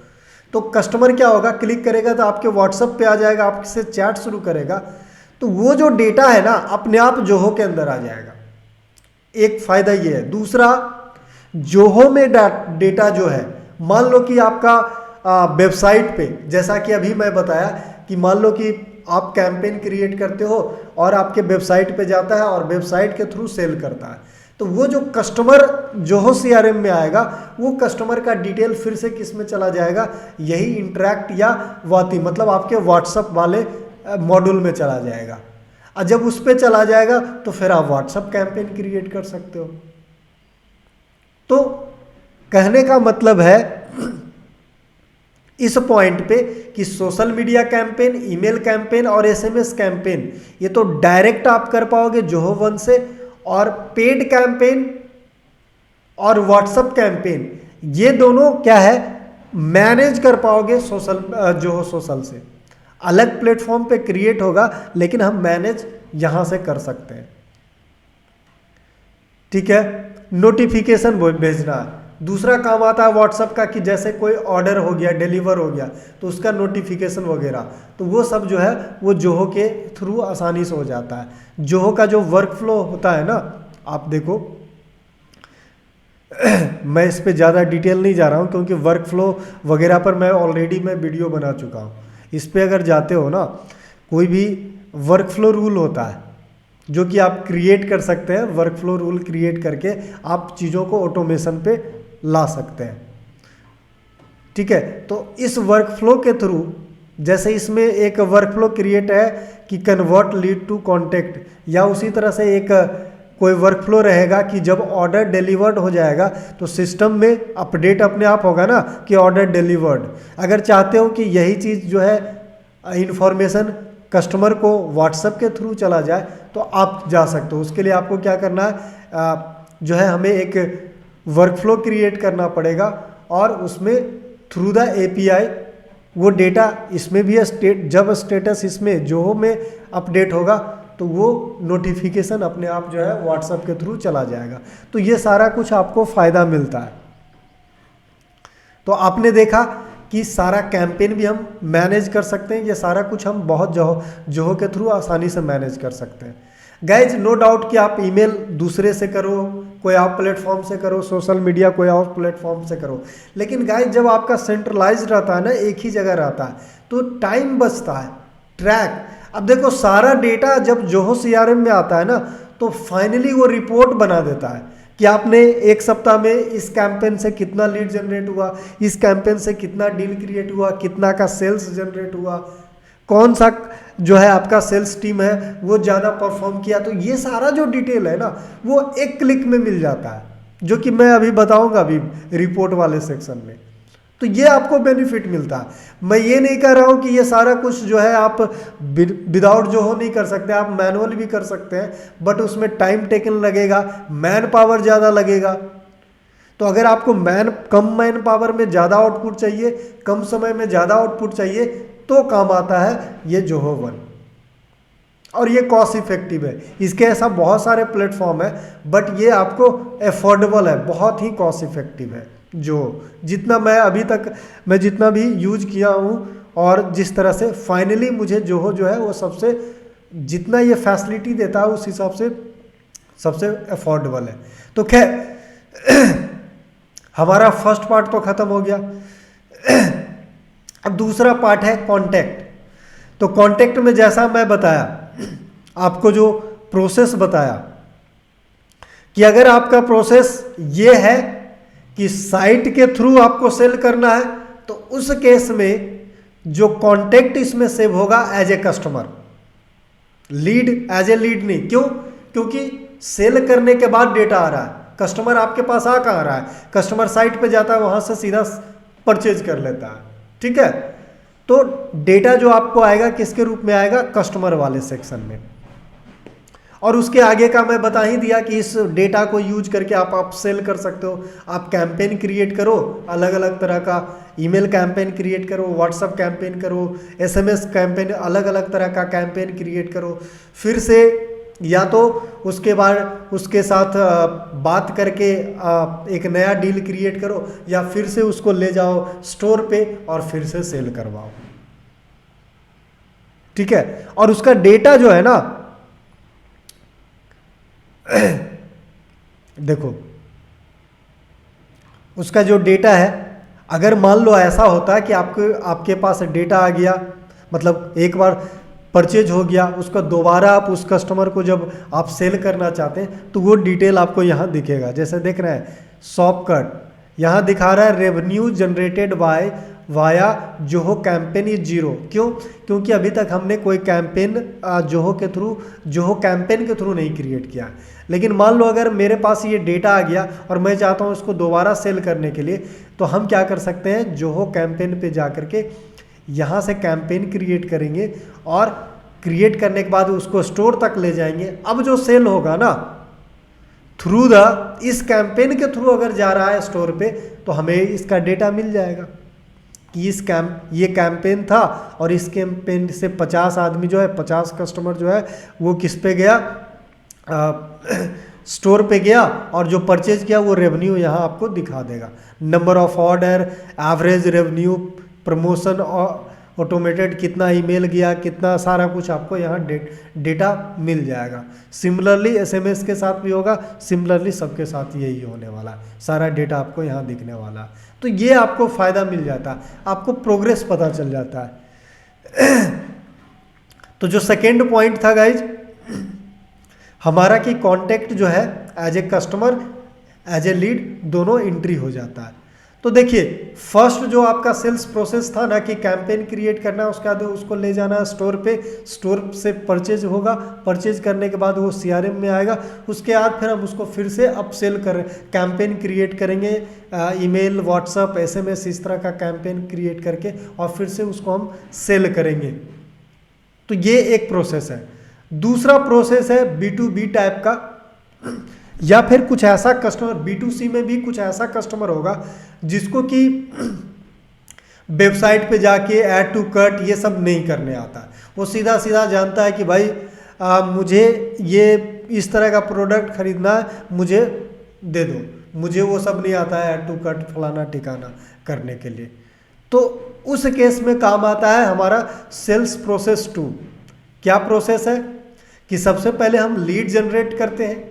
तो कस्टमर क्या होगा, क्लिक करेगा तो आपके व्हाट्सएप पे आ जाएगा, आपसे चैट शुरू करेगा, तो वो जो डेटा है ना अपने आप जोहो के अंदर आ जाएगा। एक फायदा ये है। दूसरा, जोहो में डेटा जो है, मान लो कि आपका वेबसाइट पे, जैसा कि अभी मैं बताया कि मान लो कि आप कैंपेन क्रिएट करते हो और आपके वेबसाइट पे जाता है और वेबसाइट के थ्रू सेल करता है, तो वो जो कस्टमर जोहो सीआरएम में आएगा, वो कस्टमर का डिटेल फिर से किस में चला जाएगा, यही इंटरैक्ट या वाती, मतलब आपके व्हाट्सएप वाले मॉड्यूल में चला जाएगा। और जब उस पर चला जाएगा तो फिर आप व्हाट्सएप कैंपेन क्रिएट कर सकते हो। तो कहने का मतलब है इस पॉइंट पे कि social media campaign, email campaign और एसएमएस कैंपेन ये तो डायरेक्ट आप कर पाओगे जोहो वन से, और पेड कैंपेन और व्हाट्सएप कैंपेन ये दोनों क्या है, मैनेज कर पाओगे जोहो सोशल से। अलग प्लेटफॉर्म पे क्रिएट होगा, लेकिन हम मैनेज यहां से कर सकते हैं। ठीक है, नोटिफिकेशन भेजना है, दूसरा काम आता है व्हाट्सएप का कि जैसे कोई ऑर्डर हो गया, डिलीवर हो गया, तो उसका नोटिफिकेशन वगैरह, तो वो सब जो है वो जोहो के थ्रू आसानी से हो जाता है। जोहो का जो वर्क फ्लो होता है ना, आप देखो मैं इस पे ज़्यादा डिटेल नहीं जा रहा हूँ, क्योंकि वर्क फ्लो वगैरह पर मैं ऑलरेडी वीडियो बना चुका हूँ। इस पे अगर जाते हो ना, कोई भी वर्क फ्लो रूल होता है जो कि आप क्रिएट कर सकते हैं, वर्क फ्लो रूल क्रिएट करके आप चीज़ों को ऑटोमेशन पे ला सकते हैं। ठीक है, तो इस वर्क फ्लो के थ्रू, जैसे इसमें एक वर्क फ्लो क्रिएट है कि कन्वर्ट लीड टू कॉन्टेक्ट, या उसी तरह से एक कोई वर्क फ्लो रहेगा कि जब ऑर्डर डिलीवर्ड हो जाएगा तो सिस्टम में अपडेट अपने आप होगा ना कि ऑर्डर डिलीवर्ड। अगर चाहते हो कि यही चीज़ जो है इंफॉर्मेशन कस्टमर को व्हाट्सएप के थ्रू चला जाए तो आप जा सकते हो। उसके लिए आपको क्या करना है, जो है हमें एक वर्क फ्लो क्रिएट करना पड़ेगा, और उसमें थ्रू द एपीआई वो डेटा इसमें भी जब स्टेटस इसमें जोहो में अपडेट होगा तो वो नोटिफिकेशन अपने आप जो है व्हाट्सएप के थ्रू चला जाएगा। तो ये सारा कुछ आपको फ़ायदा मिलता है। तो आपने देखा कि सारा कैंपेन भी हम मैनेज कर सकते हैं, ये सारा कुछ हम बहुत जोहो के थ्रू आसानी से मैनेज कर सकते हैं। गाइज नो डाउट कि आप ईमेल दूसरे से करो, कोई और प्लेटफॉर्म से करो, सोशल मीडिया कोई और प्लेटफॉर्म से करो, लेकिन गाइज जब आपका सेंट्रलाइज्ड रहता है ना, एक ही जगह रहता है, तो टाइम बचता है, ट्रैक। अब देखो सारा डेटा जब जोहो CRM में आता है ना, तो फाइनली वो रिपोर्ट बना देता है कि आपने एक सप्ताह में इस कैंपेन से कितना लीड जनरेट हुआ, इस कैंपेन से कितना डील क्रिएट हुआ, कितना का सेल्स जनरेट हुआ, कौन सा जो है आपका सेल्स टीम है वो ज़्यादा परफॉर्म किया। तो ये सारा जो डिटेल है ना, वो एक क्लिक में मिल जाता है, जो कि मैं अभी बताऊंगा अभी रिपोर्ट वाले सेक्शन में। तो ये आपको बेनिफिट मिलता है। मैं ये नहीं कह रहा हूँ कि ये सारा कुछ जो है आप विदाउट जोहो नहीं कर सकते, आप मैनुअल भी कर सकते हैं, बट उसमें टाइम टेकन लगेगा, मैन पावर ज़्यादा लगेगा। तो अगर आपको कम मैन पावर में ज़्यादा आउटपुट चाहिए, कम समय में ज़्यादा आउटपुट चाहिए, तो काम आता है ये जोहो वन। और ये कॉस्ट इफेक्टिव है। इसके ऐसा बहुत सारे प्लेटफॉर्म है, बट ये आपको अफोर्डेबल है, बहुत ही कॉस्ट इफेक्टिव है। जो जितना मैं अभी तक मैं जितना भी यूज किया हूँ और जिस तरह से फाइनली मुझे जोहो जो है वो सबसे जितना ये फैसिलिटी देता है उस हिसाब से सबसे अफोर्डेबल है। तो खैर हमारा फर्स्ट पार्ट तो खत्म हो गया। अब दूसरा पार्ट है कॉन्टैक्ट। तो कॉन्टैक्ट में जैसा मैं बताया आपको, जो प्रोसेस बताया कि अगर आपका प्रोसेस ये है कि साइट के थ्रू आपको सेल करना है, तो उस केस में जो कॉन्टैक्ट इसमें सेव होगा as a customer, lead as a lead नहीं। क्यों? क्योंकि सेल करने के बाद डेटा आ रहा है, कस्टमर आपके पास आ कहाँ रहा है, कस्टमर साइट पे जाता है, वहां से सीधा परचेज कर लेता है। ठीक है, तो डेटा जो आपको आएगा किसके रूप में आएगा, कस्टमर वाले सेक्शन में। और उसके आगे का मैं बता ही दिया कि इस डेटा को यूज करके आप सेल कर सकते हो। आप कैंपेन क्रिएट करो, अलग अलग तरह का ईमेल कैंपेन क्रिएट करो, व्हाट्सएप कैंपेन करो, SMS कैंपेन, अलग अलग तरह का कैंपेन क्रिएट करो। फिर से या तो उसके बाद उसके साथ बात करके एक नया डील क्रिएट करो, या फिर से उसको ले जाओ स्टोर पे और फिर से सेल करवाओ। ठीक है, और उसका डेटा जो है ना देखो उसका जो डेटा है, अगर मान लो ऐसा होता है कि आपके पास डेटा आ गया, मतलब एक बार परचेज हो गया, उसका दोबारा आप उस कस्टमर को जब आप सेल करना चाहते हैं तो वो डिटेल आपको यहाँ दिखेगा। जैसे देख रहे हैं शॉपकट, यहाँ दिखा रहा है revenue generated via Zoho campaign is 0। क्यों? क्योंकि अभी तक हमने कोई कैंपेन जोहो कैंपेन के थ्रू नहीं क्रिएट किया। लेकिन मान लो अगर मेरे पास ये डेटा आ गया और मैं चाहता हूँ इसको दोबारा सेल करने के लिए, तो हम क्या कर सकते हैं, जोहो कैंपेन पे जा करके यहाँ से कैंपेन क्रिएट करेंगे और क्रिएट करने के बाद उसको स्टोर तक ले जाएंगे। अब जो सेल होगा ना थ्रू इस कैंपेन के थ्रू अगर जा रहा है स्टोर पे, तो हमें इसका डेटा मिल जाएगा कि ये कैंपेन था और इस कैंपेन से 50 आदमी जो है, 50 कस्टमर जो है वो किस पे गया, स्टोर पे गया, और जो परचेज किया वो रेवेन्यू यहाँ आपको दिखा देगा। Number of order, average revenue, promotion, automated कितना ईमेल गया, कितना सारा कुछ आपको यहाँ डेटा मिल जाएगा। सिमिलरली SMS के साथ भी होगा, सिमिलरली सबके साथ यही होने वाला है, सारा डेटा आपको यहाँ दिखने वाला है। तो ये आपको फ़ायदा मिल जाता है, आपको प्रोग्रेस पता चल जाता है। तो जो सेकेंड पॉइंट था गाइज हमारा कि कॉन्टैक्ट जो है as a customer as a lead दोनों एंट्री हो जाता है। तो देखिए फर्स्ट जो आपका सेल्स प्रोसेस था ना कि कैंपेन क्रिएट करना है, उसके बाद उसको ले जाना है स्टोर पे, स्टोर से परचेज होगा, परचेज करने के बाद वो CRM में आएगा, उसके बाद फिर हम उसको फिर से अपसेल कर कैंपेन क्रिएट करेंगे, ईमेल, व्हाट्सएप, SMS इस तरह का कैंपेन क्रिएट करके और फिर से उसको हम सेल करेंगे। तो ये एक प्रोसेस है। दूसरा प्रोसेस है B2B टाइप का, या फिर कुछ ऐसा कस्टमर, B2C में भी कुछ ऐसा कस्टमर होगा जिसको कि वेबसाइट पे जाके ऐड टू कट ये सब नहीं करने आता। वो सीधा सीधा जानता है कि भाई मुझे ये इस तरह का प्रोडक्ट खरीदना है, मुझे दे दो, मुझे वो सब नहीं आता है ऐड टू कट फलाना ठिकाना करने के लिए। तो उस केस में काम आता है हमारा सेल्स प्रोसेस 2। क्या प्रोसेस है कि सबसे पहले हम लीड जनरेट करते हैं,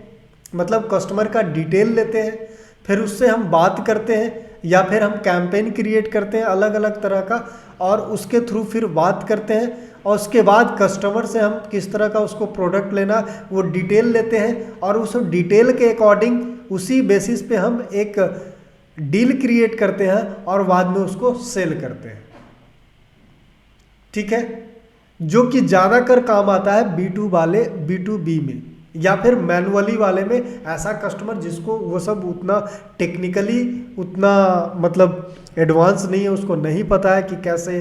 मतलब कस्टमर का डिटेल लेते हैं, फिर उससे हम बात करते हैं या फिर हम कैंपेन क्रिएट करते हैं अलग अलग तरह का, और उसके थ्रू फिर बात करते हैं, और उसके बाद कस्टमर से हम किस तरह का उसको प्रोडक्ट लेना वो डिटेल लेते हैं, और उस डिटेल के अकॉर्डिंग उसी बेसिस पे हम एक डील क्रिएट करते हैं और बाद में उसको सेल करते हैं। ठीक है, जो कि ज़्यादातर काम आता है B2 वाले B2B में, या फिर मैनुअली वाले में। ऐसा कस्टमर जिसको वो सब उतना टेक्निकली उतना मतलब एडवांस नहीं है, उसको नहीं पता है कि कैसे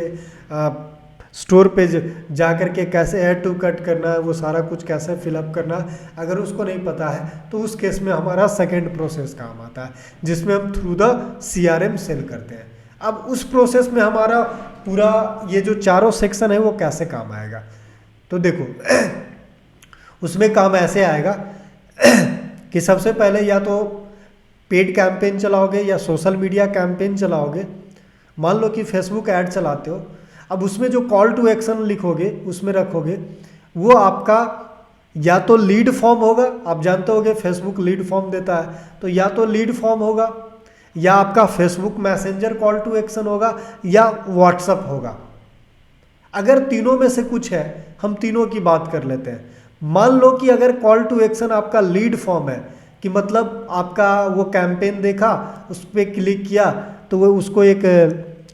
स्टोर पे जा कर के कैसे ऐड टू कट करना है, वो सारा कुछ कैसे फिलअप करना है, अगर उसको नहीं पता है तो उस केस में हमारा सेकेंड प्रोसेस काम आता है, जिसमें हम थ्रू द CRM सेल करते हैं। अब उस प्रोसेस में हमारा पूरा ये जो चारों सेक्शन है वो कैसे काम आएगा, तो देखो उसमें काम ऐसे आएगा कि सबसे पहले या तो पेड कैंपेन चलाओगे या सोशल मीडिया कैंपेन चलाओगे। मान लो कि फेसबुक ऐड चलाते हो, अब उसमें जो कॉल टू एक्शन लिखोगे उसमें रखोगे, वो आपका या तो लीड फॉर्म होगा, आप जानते होगे फेसबुक लीड फॉर्म देता है, तो या तो लीड फॉर्म होगा, या आपका Facebook messenger call to action होगा, या व्हाट्सअप होगा। अगर तीनों में से कुछ है, हम तीनों की बात कर लेते हैं। मान लो कि अगर कॉल टू एक्शन आपका लीड फॉर्म है, कि मतलब आपका वो कैंपेन देखा, उस पर क्लिक किया तो वो उसको एक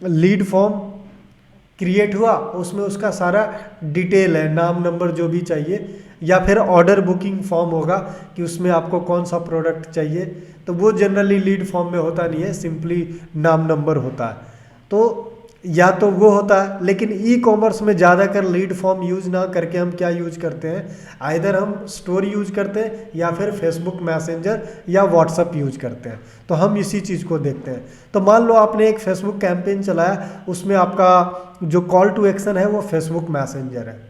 लीड फॉर्म क्रिएट हुआ, उसमें उसका सारा डिटेल है, नाम नंबर जो भी चाहिए, या फिर ऑर्डर बुकिंग फॉर्म होगा कि उसमें आपको कौन सा प्रोडक्ट चाहिए, तो वो जनरली लीड फॉर्म में होता नहीं है, सिंपली नाम नंबर होता है। तो या तो वो होता है, लेकिन ई-कॉमर्स में ज़्यादातर लीड फॉर्म यूज ना करके हम क्या यूज करते हैं, आइदर हम स्टोर यूज करते हैं या फिर फेसबुक मैसेंजर या व्हाट्सअप यूज करते हैं। तो हम इसी चीज़ को देखते हैं। तो मान लो आपने एक फेसबुक कैंपेन चलाया, उसमें आपका जो कॉल टू एक्शन है वो फेसबुक मैसेंजर है।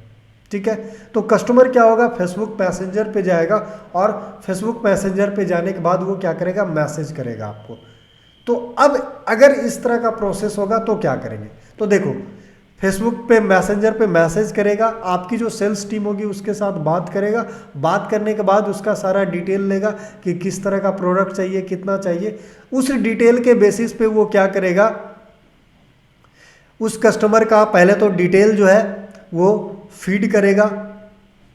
ठीक है, तो कस्टमर क्या होगा, फेसबुक मैसेंजर पे जाएगा, और फेसबुक मैसेंजर पे जाने के बाद वो क्या करेगा, मैसेज करेगा आपको। तो अब अगर इस तरह का प्रोसेस होगा तो क्या करेंगे, तो देखो फेसबुक पे मैसेंजर पे मैसेज करेगा, आपकी जो सेल्स टीम होगी उसके साथ बात करेगा, बात करने के बाद उसका सारा डिटेल लेगा कि किस तरह का प्रोडक्ट चाहिए, कितना चाहिए। उस डिटेल के बेसिस पे वो क्या करेगा, उस कस्टमर का पहले तो डिटेल जो है वो फीड करेगा।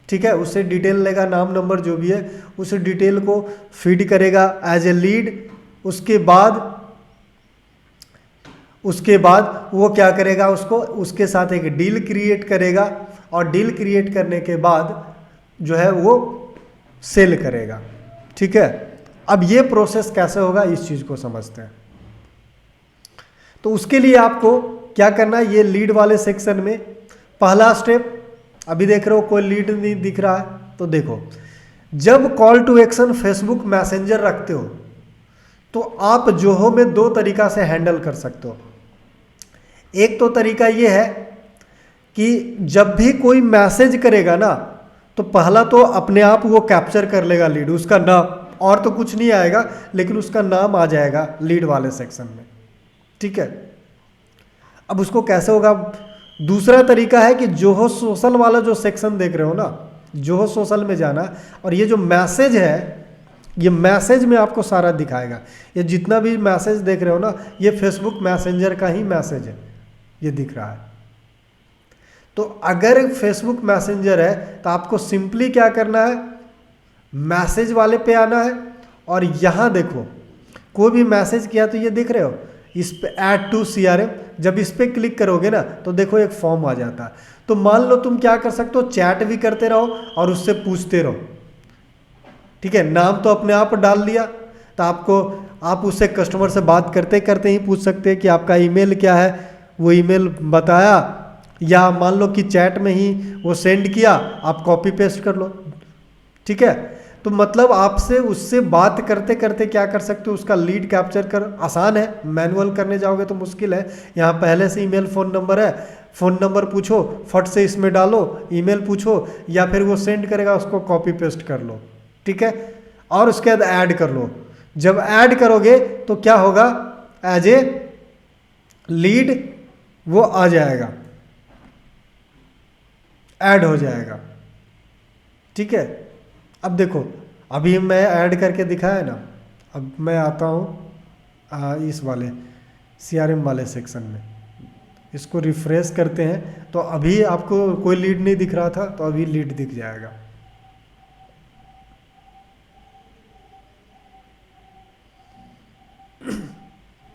ठीक है, उससे डिटेल लेगा, नाम नंबर जो भी है उस डिटेल को फीड करेगा एज ए लीड। उसके बाद वो क्या करेगा, उसके साथ एक डील क्रिएट करेगा, और डील क्रिएट करने के बाद जो है वो सेल करेगा। ठीक है, अब ये प्रोसेस कैसे होगा इस चीज़ को समझते हैं। तो उसके लिए आपको क्या करना है, ये लीड वाले सेक्शन में पहला स्टेप, अभी देख रहे हो कोई लीड नहीं दिख रहा है, तो देखो जब call to action Facebook messenger रखते हो तो आप जोहो में दो तरीका से हैंडल कर सकते हो। एक तो तरीका ये है कि जब भी कोई मैसेज करेगा ना, तो पहला तो अपने आप वो कैप्चर कर लेगा लीड, उसका नाम, और तो कुछ नहीं आएगा, लेकिन उसका नाम आ जाएगा लीड वाले सेक्शन में। ठीक है, अब उसको कैसे होगा, दूसरा तरीका है कि जोहो सोशल वाला जो सेक्शन देख रहे हो ना, जोहो सोशल में जाना, और ये जो मैसेज है, ये मैसेज में आपको सारा दिखाएगा। ये जितना भी मैसेज देख रहे हो ना, ये फेसबुक मैसेंजर का ही मैसेज है, ये दिख रहा है। तो अगर फेसबुक मैसेंजर है तो आपको सिंपली क्या करना है, मैसेज वाले पे आना है, और यहाँ देखो कोई भी मैसेज किया तो ये देख रहे हो, इस पे ऐड टू CRM, जब इस पे क्लिक करोगे ना तो देखो एक फॉर्म आ जाता है। तो मान लो तुम क्या कर सकते हो, चैट भी करते रहो और उससे पूछते रहो। ठीक है, नाम तो अपने आप डाल लिया, तो आप उससे कस्टमर से बात करते करते ही पूछ सकते हैं कि आपका ईमेल क्या है, वो ईमेल बताया, या मान लो कि चैट में ही वो सेंड किया, आप कॉपी पेस्ट कर लो। ठीक है, तो मतलब आपसे उससे बात करते करते क्या कर सकते हो, उसका लीड कैप्चर कर, आसान है, मैनुअल करने जाओगे तो मुश्किल है। यहाँ पहले से ईमेल फ़ोन नंबर है, फ़ोन नंबर पूछो, फट से इसमें डालो, ईमेल पूछो, या फिर वो सेंड करेगा उसको कॉपी पेस्ट कर लो, ठीक है। और उसके बाद ऐड कर लो। जब ऐड करोगे तो क्या होगा, एज ए लीड वो आ जाएगा, ऐड हो जाएगा, ठीक है। अब देखो, अभी मैं ऐड करके दिखाया ना, अब मैं आता हूँ इस वाले CRM वाले सेक्शन में, इसको रिफ्रेश करते हैं तो अभी आपको कोई लीड नहीं दिख रहा था, तो अभी लीड दिख जाएगा।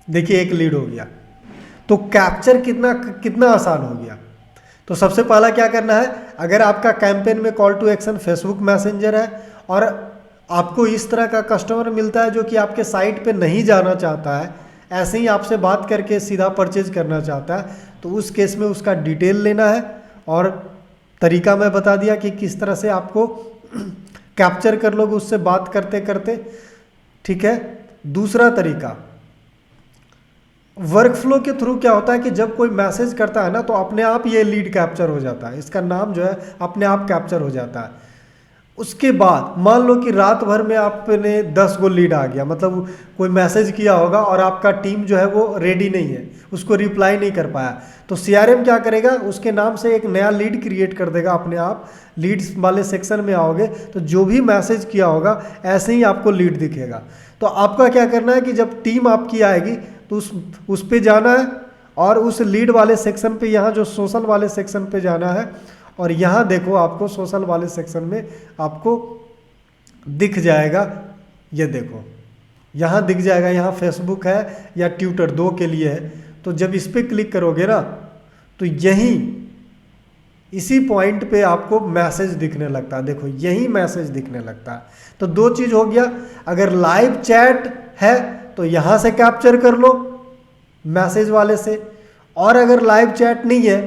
देखिए एक लीड हो गया। तो कैप्चर कितना कितना आसान हो गया। तो सबसे पहला क्या करना है, अगर आपका कैंपेन में call to action Facebook messenger है और आपको इस तरह का कस्टमर मिलता है जो कि आपके साइट पे नहीं जाना चाहता है, ऐसे ही आपसे बात करके सीधा परचेज करना चाहता है, तो उस केस में उसका डिटेल लेना है। और तरीका मैं बता दिया कि किस तरह से आपको कैप्चर कर लोगे उससे बात करते करते, ठीक है। दूसरा तरीका, वर्क फ्लो के थ्रू क्या होता है कि जब कोई मैसेज करता है ना, तो अपने आप ये लीड कैप्चर हो जाता है, इसका नाम जो है अपने आप कैप्चर हो जाता है। उसके बाद मान लो कि रात भर में आपने 10 गो लीड आ गया, मतलब कोई मैसेज किया होगा और आपका टीम जो है वो रेडी नहीं है, उसको रिप्लाई नहीं कर पाया, तो CRM क्या करेगा, उसके नाम से एक नया लीड क्रिएट कर देगा अपने आप। लीड्स वाले सेक्शन में आओगे तो जो भी मैसेज किया होगा ऐसे ही आपको लीड दिखेगा। तो आपका क्या करना है कि जब टीम आपकी आएगी तो उस पे जाना है और उस लीड वाले सेक्शन पे, यहाँ जो सोशल वाले सेक्शन पे जाना है, और यहाँ देखो आपको सोशल वाले सेक्शन में आपको दिख जाएगा, ये देखो यहाँ दिख जाएगा, यहाँ फेसबुक है या ट्विटर, दो के लिए है। तो जब इस पर क्लिक करोगे ना, तो यहीं इसी पॉइंट पे आपको मैसेज दिखने लगता है, देखो यही मैसेज दिखने लगता है। तो दो चीज़ हो गया, अगर लाइव चैट है तो यहाँ से कैप्चर कर लो मैसेज वाले से, और अगर लाइव चैट नहीं है,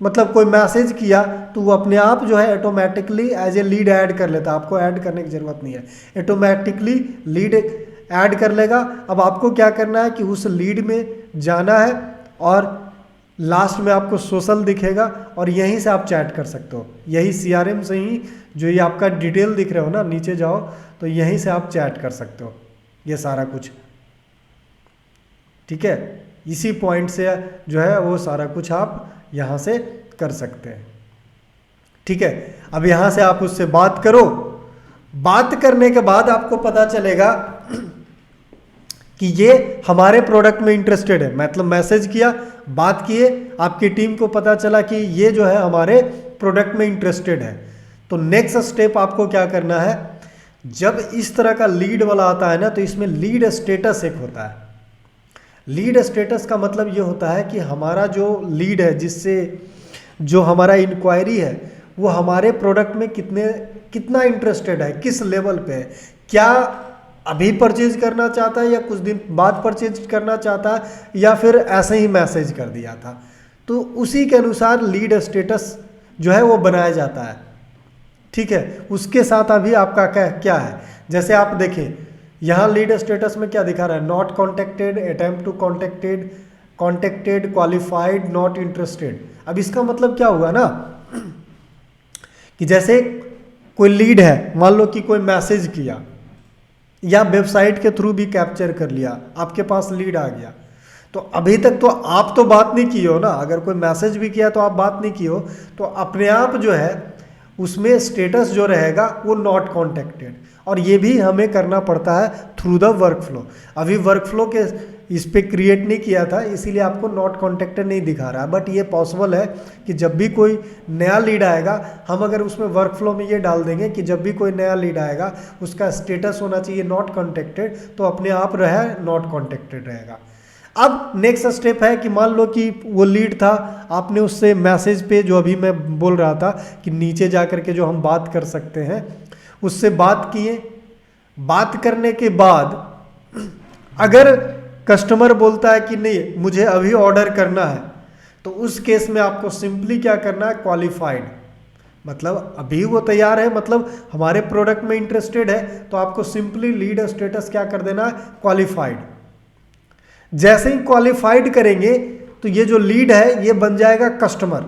मतलब कोई मैसेज किया, तो वो अपने आप जो है automatically as a lead add कर लेता है, आपको ऐड करने की ज़रूरत नहीं है, ऑटोमेटिकली लीड ऐड कर लेगा। अब आपको क्या करना है कि उस लीड में जाना है और लास्ट में आपको सोशल दिखेगा और यहीं से आप चैट कर सकते हो, यही CRM से ही जो ये आपका डिटेल दिख रहे हो ना, नीचे जाओ तो यहीं से आप चैट कर सकते हो, ये सारा कुछ, ठीक है। इसी पॉइंट से जो है वो सारा कुछ आप यहाँ से कर सकते हैं, ठीक है। अब यहाँ से आप उससे बात करो, बात करने के बाद आपको पता चलेगा कि ये हमारे प्रोडक्ट में इंटरेस्टेड है, मतलब मैसेज किया, बात किए, आपकी टीम को पता चला कि ये जो है हमारे प्रोडक्ट में इंटरेस्टेड है। तो नेक्स्ट स्टेप आपको क्या करना है, जब इस तरह का लीड वाला आता है ना, तो इसमें लीड स्टेटस एक होता है। लीड स्टेटस का मतलब ये होता है कि हमारा जो लीड है, जिससे जो हमारा इंक्वायरी है, वो हमारे प्रोडक्ट में कितना इंटरेस्टेड है, किस लेवल पे है, क्या अभी परचेज करना चाहता है या कुछ दिन बाद परचेज करना चाहता है, या फिर ऐसे ही मैसेज कर दिया था। तो उसी के अनुसार लीड स्टेटस जो है वो बनाया जाता है, ठीक है। उसके साथ अभी आपका क्या है, जैसे आप देखें यहाँ लीड स्टेटस में क्या दिखा रहा है, not contacted, attempt to contacted, contacted, qualified, not interested. अब इसका मतलब क्या हुआ ना कि जैसे कोई लीड है, मान लो कि कोई मैसेज किया या वेबसाइट के थ्रू भी कैप्चर कर लिया, आपके पास लीड आ गया, तो अभी तक तो आप तो बात नहीं की हो ना, अगर कोई मैसेज भी किया तो आप बात नहीं की हो, तो अपने आप जो है उसमें स्टेटस जो रहेगा वो नॉट कॉन्टेक्टेड। और ये भी हमें करना पड़ता है थ्रू द वर्कफ्लो। अभी वर्कफ्लो के इस पे क्रिएट नहीं किया था, इसीलिए आपको नॉट कॉन्टेक्टेड नहीं दिखा रहा है, बट ये पॉसिबल है कि जब भी कोई नया लीड आएगा, हम अगर उसमें वर्कफ्लो में ये डाल देंगे कि जब भी कोई नया लीड आएगा उसका स्टेटस होना चाहिए नॉट कॉन्टेक्टेड, तो अपने आप रहे नॉट कॉन्टेक्टेड रहेगा। अब नेक्स्ट स्टेप है कि मान लो कि वो लीड था, आपने उससे मैसेज पे, जो अभी मैं बोल रहा था कि नीचे जा कर के जो हम बात कर सकते हैं, उससे बात किए, बात करने के बाद अगर कस्टमर बोलता है कि नहीं मुझे अभी ऑर्डर करना है, तो उस केस में आपको सिंपली क्या करना है, क्वालिफाइड, मतलब अभी वो तैयार है, मतलब हमारे प्रोडक्ट में इंटरेस्टेड है, तो आपको सिंपली लीड स्टेटस क्या कर देना है, क्वालिफाइड। जैसे ही क्वालिफाइड करेंगे तो ये जो लीड है ये बन जाएगा कस्टमर।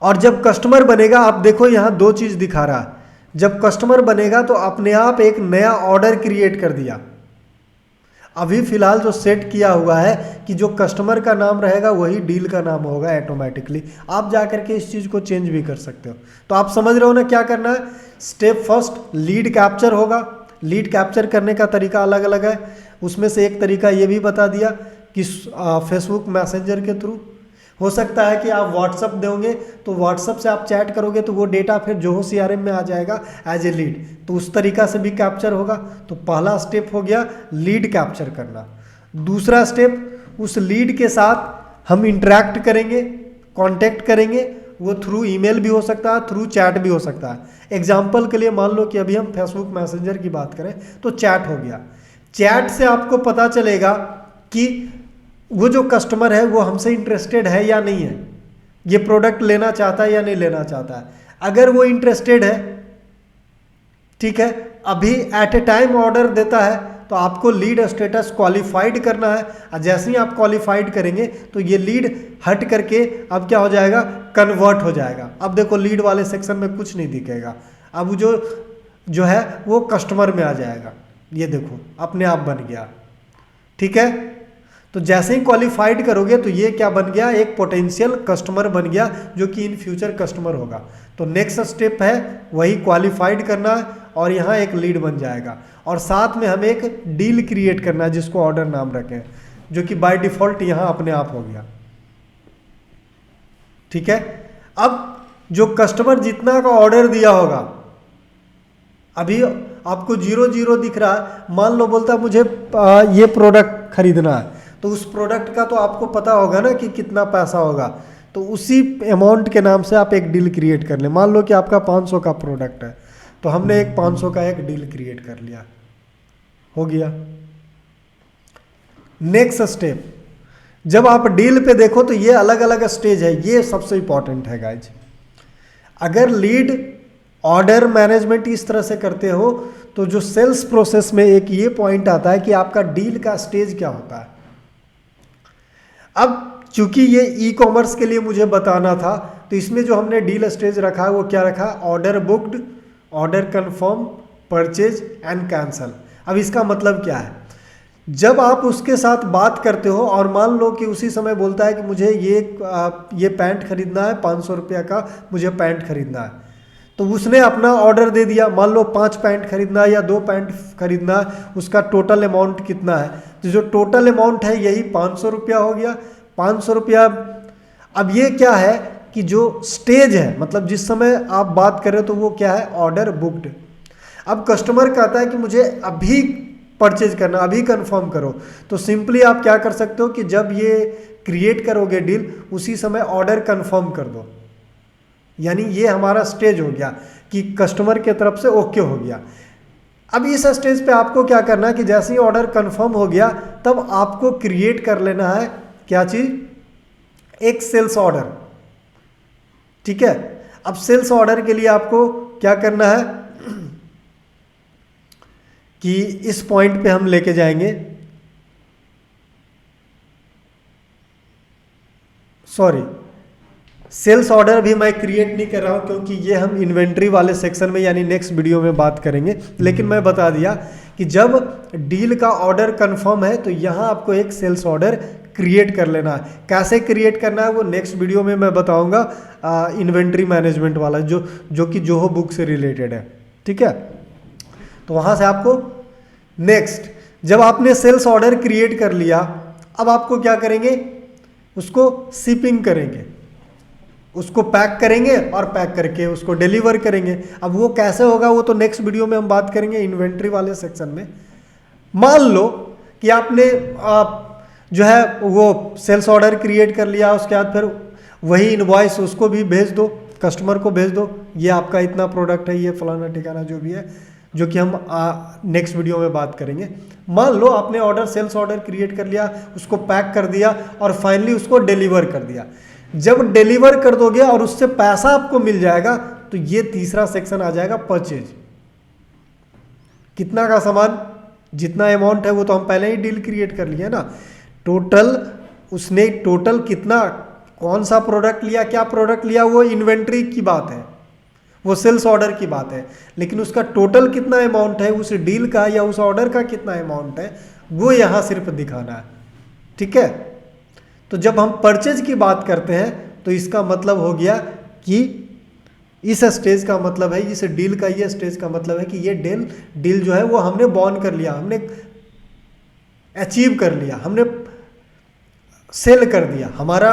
और जब कस्टमर बनेगा, आप देखो यहां दो चीज दिखा रहा है, जब कस्टमर बनेगा तो अपने आप एक नया ऑर्डर क्रिएट कर दिया। अभी फिलहाल जो सेट किया हुआ है कि जो कस्टमर का नाम रहेगा वही डील का नाम होगा ऑटोमेटिकली। आप जाकर के इस चीज को चेंज भी कर सकते हो। तो आप समझ रहे हो ना क्या करना है। स्टेप फर्स्ट लीड कैप्चर होगा। लीड कैप्चर करने का तरीका अलग अलग है, उसमें से एक तरीका ये भी बता दिया कि फेसबुक मैसेंजर के थ्रू हो सकता है कि आप व्हाट्सअप दोगे तो व्हाट्सअप से आप चैट करोगे तो वो डेटा फिर जोहो सीआरएम में आ जाएगा एज ए लीड, तो उस तरीका से भी कैप्चर होगा। तो पहला स्टेप हो गया लीड कैप्चर करना। दूसरा स्टेप, उस लीड के साथ हम इंटरेक्ट करेंगे, कांटेक्ट करेंगे। वो थ्रू ईमेल भी हो सकता है, थ्रू चैट भी हो सकता है। एग्जाम्पल के लिए मान लो कि अभी हम फेसबुक मैसेंजर की बात करें तो चैट हो गया। चैट से आपको पता चलेगा कि वो जो कस्टमर है वो हमसे इंटरेस्टेड है या नहीं है, ये प्रोडक्ट लेना चाहता है या नहीं लेना चाहता है। अगर वो इंटरेस्टेड है, ठीक है, अभी एट ए टाइम ऑर्डर देता है, तो आपको लीड स्टेटस क्वालिफाइड करना है। और जैसे ही आप क्वालिफाइड करेंगे तो ये लीड हट करके अब क्या हो जाएगा, कन्वर्ट हो जाएगा। अब देखो लीड वाले सेक्शन में कुछ नहीं दिखेगा, अब जो है वो कस्टमर में आ जाएगा। ये देखो अपने आप बन गया, ठीक है। तो जैसे ही क्वालिफाइड करोगे तो ये क्या बन गया, एक पोटेंशियल कस्टमर बन गया जो कि इन फ्यूचर कस्टमर होगा। तो नेक्स्ट स्टेप है वही क्वालिफाइड करना है और यहाँ एक लीड बन जाएगा। और साथ में हमें एक डील क्रिएट करना है जिसको ऑर्डर नाम रखें, जो कि बाय डिफॉल्ट यहाँ अपने आप हो गया, ठीक है। अब जो कस्टमर जितना का ऑर्डर दिया होगा, अभी आपको 0 दिख रहा है, मान लो बोलता है मुझे ये प्रोडक्ट खरीदना है, तो उस प्रोडक्ट का तो आपको पता होगा ना कि कितना पैसा होगा, तो उसी अमाउंट के नाम से आप एक डील क्रिएट कर लें। मान लो कि आपका 500 का प्रोडक्ट है, तो हमने एक 500 का एक डील क्रिएट कर लिया, हो गया। नेक्स्ट स्टेप, जब आप डील पे देखो तो ये अलग अलग स्टेज है, ये सबसे इंपॉर्टेंट है गाइज। अगर लीड ऑर्डर मैनेजमेंट इस तरह से करते हो तो जो सेल्स प्रोसेस में एक ये पॉइंट आता है कि आपका डील का स्टेज क्या होता है। अब चूंकि ये ई कॉमर्स के लिए मुझे बताना था, तो इसमें जो हमने डील स्टेज रखा है वो क्या रखा, order booked, order confirm, purchase and cancel. अब इसका मतलब क्या है, जब आप उसके साथ बात करते हो और मान लो कि उसी समय बोलता है कि मुझे ये पैंट खरीदना है, 500 रुपया का मुझे पैंट खरीदना है, तो उसने अपना ऑर्डर दे दिया। मान लो 5 पैंट खरीदना है या 2 पैंट खरीदना है, उसका टोटल अमाउंट कितना है, तो जो टोटल अमाउंट है यही 500 रुपया हो गया। 500 रुपया। अब ये क्या है कि जो स्टेज है, मतलब जिस समय आप बात कर रहे हो तो वो क्या है, ऑर्डर बुक्ड। अब कस्टमर कहता है कि मुझे अभी परचेज करना, अभी कंफर्म करो, तो सिंपली आप क्या कर सकते हो कि जब ये क्रिएट करोगे डील, उसी समय ऑर्डर कंफर्म कर दो। यानी ये हमारा स्टेज हो गया कि कस्टमर के तरफ से ओके हो गया। अब इस स्टेज पे आपको क्या करना है कि जैसे ही ऑर्डर कंफर्म हो गया तब आपको क्रिएट कर लेना है क्या चीज, एक सेल्स ऑर्डर, ठीक है। अब सेल्स ऑर्डर के लिए आपको क्या करना है कि इस पॉइंट पे हम लेके जाएंगे, सॉरी सेल्स ऑर्डर भी मैं क्रिएट नहीं कर रहा हूं क्योंकि ये हम इन्वेंट्री वाले सेक्शन में यानी नेक्स्ट वीडियो में बात करेंगे। लेकिन मैं बता दिया कि जब डील का ऑर्डर कंफर्म है तो यहां आपको एक सेल्स ऑर्डर क्रिएट कर लेना है। कैसे क्रिएट करना है वो नेक्स्ट वीडियो में मैं बताऊंगा, इन्वेंट्री मैनेजमेंट वाला जो कि जोहो बुक से रिलेटेड है, ठीक है। तो वहां से आपको नेक्स्ट, जब आपने सेल्स ऑर्डर क्रिएट कर लिया, अब आपको क्या करेंगे, उसको शिपिंग करेंगे, उसको पैक करेंगे और पैक करके उसको डिलीवर करेंगे। अब वो कैसे होगा वो तो नेक्स्ट वीडियो में हम बात करेंगे इन्वेंट्री वाले सेक्शन में। मान लो कि आपने जो है वो सेल्स ऑर्डर क्रिएट कर लिया, उसके बाद फिर वही इनवॉइस उसको भी भेज दो, कस्टमर को भेज दो, ये आपका इतना प्रोडक्ट है, ये फलाना ठिकाना जो भी है, जो कि हम नेक्स्ट वीडियो में बात करेंगे। मान लो आपने ऑर्डर सेल्स ऑर्डर क्रिएट कर लिया, उसको पैक कर दिया और फाइनली उसको डिलीवर कर दिया। जब डिलीवर कर दोगे और उससे पैसा आपको मिल जाएगा तो ये तीसरा सेक्शन आ जाएगा परचेज। कितना का सामान, जितना अमाउंट है वो तो हम पहले ही डील क्रिएट कर लिए ना। टोटल उसने टोटल कितना, कौन सा प्रोडक्ट लिया, क्या प्रोडक्ट लिया, वो इन्वेंट्री की बात है, वो सेल्स ऑर्डर की बात है। लेकिन उसका टोटल कितना अमाउंट है, उस डील का या उस ऑर्डर का कितना अमाउंट है, वो यहाँ सिर्फ दिखाना है। ठीक है, तो जब हम परचेज की बात करते हैं तो इसका मतलब हो गया कि इस स्टेज का मतलब है, इस डील का ये स्टेज का मतलब है कि ये डील जो है वो हमने बॉन्ड कर लिया, हमने अचीव कर लिया, हमने सेल कर दिया। हमारा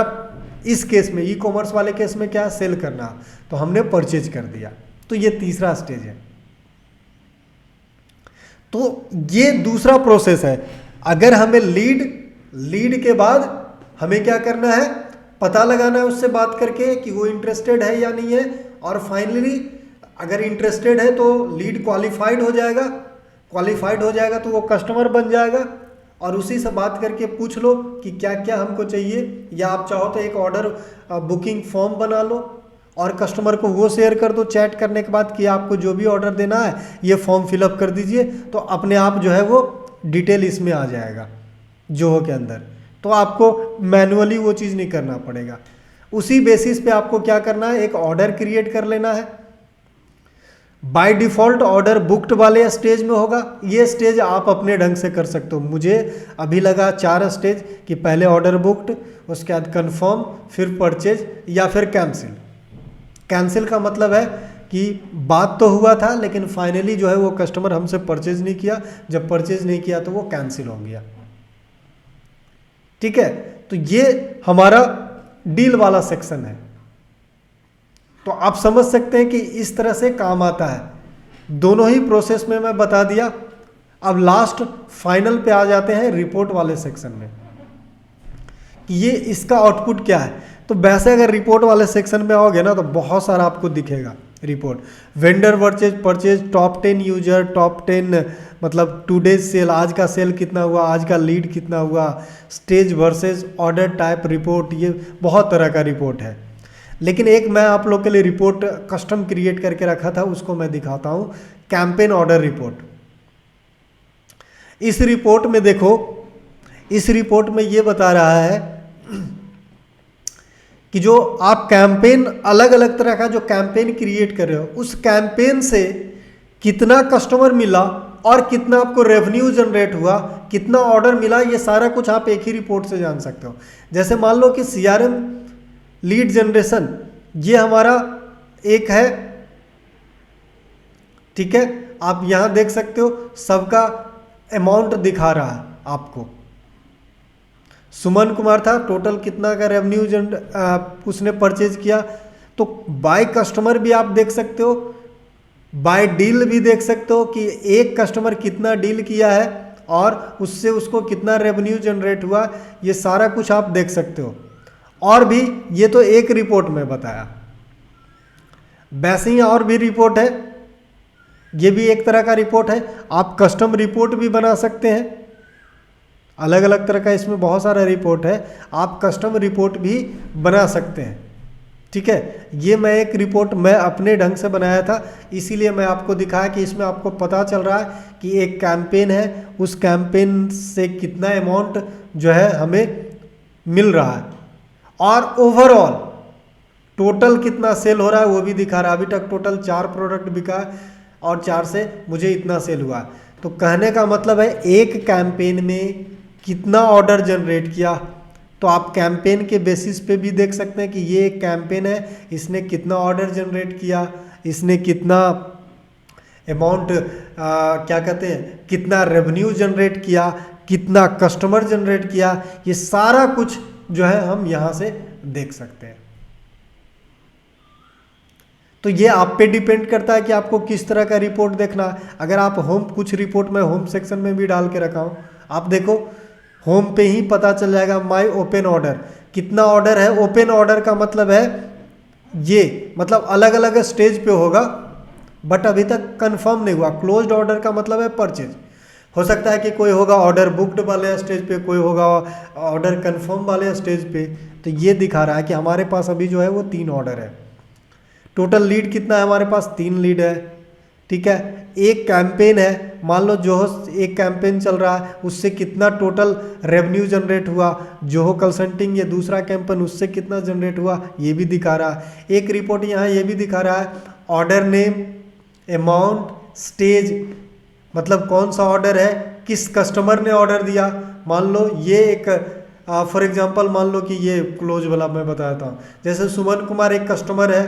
इस केस में, ई कॉमर्स वाले केस में क्या है, सेल करना, तो हमने परचेज कर दिया। तो ये तीसरा स्टेज है। तो ये दूसरा प्रोसेस है। अगर हमें लीड के बाद हमें क्या करना है, पता लगाना है उससे बात करके कि वो इंटरेस्टेड है या नहीं है, और फाइनली अगर इंटरेस्टेड है तो लीड क्वालिफाइड हो जाएगा तो वो कस्टमर बन जाएगा, और उसी से बात करके पूछ लो कि क्या क्या हमको चाहिए, या आप चाहो तो एक ऑर्डर बुकिंग फॉर्म बना लो और कस्टमर को वो शेयर कर दो चैट करने के बाद कि आपको जो भी ऑर्डर देना है ये फॉर्म फिलअप कर दीजिए, तो अपने आप जो है वो डिटेल इसमें आ जाएगा जोहो के अंदर। तो आपको मैनुअली वो चीज़ नहीं करना पड़ेगा। उसी बेसिस पे आपको क्या करना है, एक ऑर्डर क्रिएट कर लेना है। बाय डिफ़ॉल्ट ऑर्डर बुक्ड वाले स्टेज में होगा। ये स्टेज आप अपने ढंग से कर सकते हो। मुझे अभी लगा 4 स्टेज कि पहले ऑर्डर बुक्ड, उसके बाद कंफर्म, फिर परचेज या फिर कैंसिल। कैंसिल का मतलब है कि बात तो हुआ था लेकिन फाइनली जो है वो कस्टमर हमसे परचेज नहीं किया, जब परचेज नहीं किया तो वो कैंसिल हो गया। ठीक है, तो ये हमारा डील वाला सेक्शन है। तो आप समझ सकते हैं कि इस तरह से काम आता है। दोनों ही प्रोसेस में मैं बता दिया। अब लास्ट फाइनल पे आ जाते हैं रिपोर्ट वाले सेक्शन में कि ये इसका आउटपुट क्या है। तो वैसे अगर रिपोर्ट वाले सेक्शन में आओगे ना तो बहुत सारा आपको दिखेगा report. Vendor purchase, top 10 user, top 10 मतलब टुडेज सेल, आज का सेल कितना हुआ, आज का लीड कितना हुआ, stage versus order type report, ये बहुत तरह का रिपोर्ट है। लेकिन एक मैं आप लोग के लिए रिपोर्ट कस्टम क्रिएट करके रखा था, उसको मैं दिखाता हूँ। Campaign order report. इस रिपोर्ट में देखो, इस रिपोर्ट में ये बता रहा है कि जो आप कैंपेन, अलग अलग तरह का जो कैंपेन क्रिएट कर रहे हो, उस कैंपेन से कितना कस्टमर मिला और कितना आपको रेवेन्यू जनरेट हुआ, कितना ऑर्डर मिला, ये सारा कुछ आप एक ही रिपोर्ट से जान सकते हो। जैसे मान लो कि CRM लीड जनरेशन, ये हमारा एक है। ठीक है, आप यहां देख सकते हो सबका अमाउंट दिखा रहा है आपको। सुमन कुमार था, टोटल कितना का रेवेन्यू उसने परचेज किया। तो बाय कस्टमर भी आप देख सकते हो, बाय डील भी देख सकते हो कि एक कस्टमर कितना डील किया है और उससे उसको कितना रेवेन्यू जनरेट हुआ, ये सारा कुछ आप देख सकते हो। और भी, ये तो एक रिपोर्ट में बताया, वैसे ही और भी रिपोर्ट है, ये भी एक तरह का रिपोर्ट है। आप कस्टम रिपोर्ट भी बना सकते हैं, अलग अलग तरह का इसमें बहुत सारा रिपोर्ट है, आप कस्टम रिपोर्ट भी बना सकते हैं। ठीक है, ये मैं एक रिपोर्ट मैं अपने ढंग से बनाया था, इसीलिए मैं आपको दिखाया कि इसमें आपको पता चल रहा है कि एक कैंपेन है, उस कैंपेन से कितना अमाउंट जो है हमें मिल रहा है, और ओवरऑल टोटल कितना सेल हो रहा है वो भी दिखा रहा है। अभी तक टोटल 4 प्रोडक्ट बिका है और 4 से मुझे इतना सेल हुआ। तो कहने का मतलब है एक कैंपेन में कितना ऑर्डर जनरेट किया। तो आप कैंपेन के बेसिस पे भी देख सकते हैं कि ये एक कैंपेन है, इसने कितना ऑर्डर जनरेट किया, इसने कितना अमाउंट क्या कहते हैं, कितना रेवेन्यू जनरेट किया, कितना कस्टमर जनरेट किया, ये सारा कुछ जो है हम यहाँ से देख सकते हैं। तो ये आप पे डिपेंड करता है कि आपको किस तरह का रिपोर्ट देखना है। अगर आप कुछ रिपोर्ट में होम सेक्शन में भी डाल के रखा हूँ, आप देखो होम पे ही पता चल जाएगा माय ओपन ऑर्डर, कितना ऑर्डर है। ओपन ऑर्डर का मतलब है ये, मतलब अलग अलग स्टेज पे होगा बट अभी तक कंफर्म नहीं हुआ। क्लोज्ड ऑर्डर का मतलब है परचेज। हो सकता है कि कोई होगा ऑर्डर बुक्ड वाले स्टेज पे, कोई होगा ऑर्डर कंफर्म वाले स्टेज पे। तो ये दिखा रहा है कि हमारे पास अभी जो है वो 3 ऑर्डर है। टोटल लीड कितना है हमारे पास, 3 लीड है। ठीक है। एक कैंपेन है, मान लो जोहो एक कैंपेन चल रहा है, उससे कितना टोटल रेवेन्यू जनरेट हुआ, जोहो कंसल्टिंग ये दूसरा कैंपेन उससे कितना जनरेट हुआ ये भी दिखा रहा है। एक रिपोर्ट यहाँ ये भी दिखा रहा है, ऑर्डर नेम, अमाउंट, स्टेज, मतलब कौन सा ऑर्डर है, किस कस्टमर ने ऑर्डर दिया। मान लो ये एक फॉर एग्जांपल मान लो कि ये क्लोज वाला मैं बताता हूँ, जैसे सुमन कुमार एक कस्टमर है,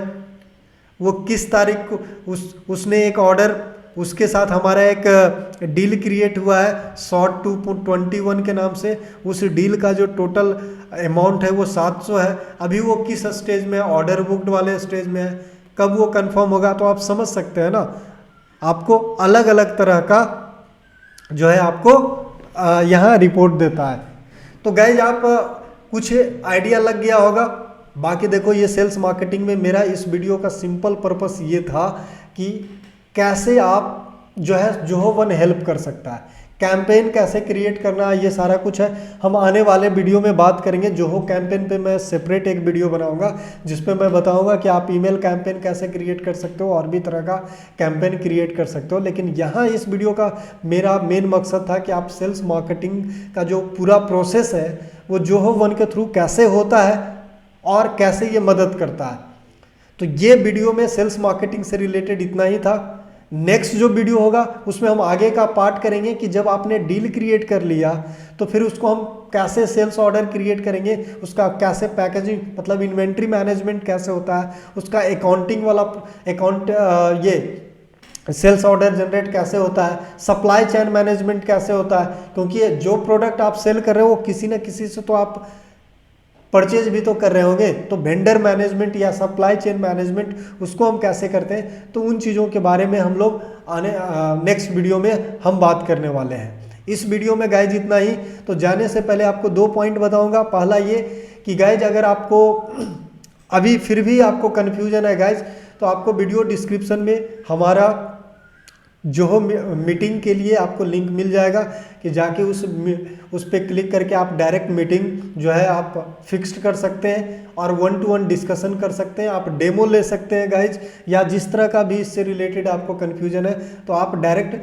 वो किस तारीख को उसने एक ऑर्डर, उसके साथ हमारा एक डील क्रिएट हुआ है शॉर्ट 221 के नाम से। उस डील का जो टोटल अमाउंट है वो 700 है। अभी वो किस स्टेज में है, ऑर्डर बुक्ड वाले स्टेज में है, कब वो कंफर्म होगा। तो आप समझ सकते हैं ना, आपको अलग अलग तरह का जो है आपको यहाँ रिपोर्ट देता है। तो गाइज आप कुछ आइडिया लग गया होगा। बाकी देखो ये सेल्स मार्केटिंग में मेरा इस वीडियो का सिंपल पर्पस ये था कि कैसे आप जो है जोहो वन हेल्प कर सकता है, कैंपेन कैसे क्रिएट करना है, ये सारा कुछ है। हम आने वाले वीडियो में बात करेंगे। जोहो कैंपेन पे मैं सेपरेट एक वीडियो बनाऊंगा जिस पे मैं बताऊंगा कि आप ईमेल कैंपेन कैसे क्रिएट कर सकते हो और भी तरह का कैंपेन क्रिएट कर सकते हो। लेकिन यहाँ इस वीडियो का मेरा मेन मकसद था कि आप सेल्स मार्केटिंग का जो पूरा प्रोसेस है वो जोहो वन के थ्रू कैसे होता है और कैसे ये मदद करता है। तो ये वीडियो में सेल्स मार्केटिंग से रिलेटेड इतना ही था। नेक्स्ट जो वीडियो होगा उसमें हम आगे का पार्ट करेंगे कि जब आपने डील क्रिएट कर लिया तो फिर उसको हम कैसे सेल्स ऑर्डर क्रिएट करेंगे, उसका कैसे पैकेजिंग मतलब इन्वेंट्री मैनेजमेंट कैसे होता है, उसका अकाउंटिंग वाला अकाउंट ये सेल्स ऑर्डर जनरेट कैसे होता है, सप्लाई चेन मैनेजमेंट कैसे होता है। क्योंकि जो प्रोडक्ट आप सेल कर रहे हो वो किसी न किसी से तो आप परचेज भी तो कर रहे होंगे, तो वेंडर मैनेजमेंट या सप्लाई चेन मैनेजमेंट उसको हम कैसे करते हैं। तो उन चीज़ों के बारे में हम लोग आने नेक्स्ट वीडियो में हम बात करने वाले हैं। इस वीडियो में गाइज इतना ही। तो जाने से पहले आपको 2 पॉइंट बताऊंगा। पहला ये कि गाइज अगर आपको अभी फिर भी आपको कन्फ्यूजन है गाइज, तो आपको वीडियो डिस्क्रिप्शन में हमारा जोहो मीटिंग के लिए आपको लिंक मिल जाएगा कि जाके उस पर क्लिक करके आप डायरेक्ट मीटिंग जो है आप फिक्स्ड कर सकते हैं और 1-to-1 डिस्कशन कर सकते हैं। आप डेमो ले सकते हैं गाइज, या जिस तरह का भी इससे रिलेटेड आपको कन्फ्यूजन है तो आप डायरेक्ट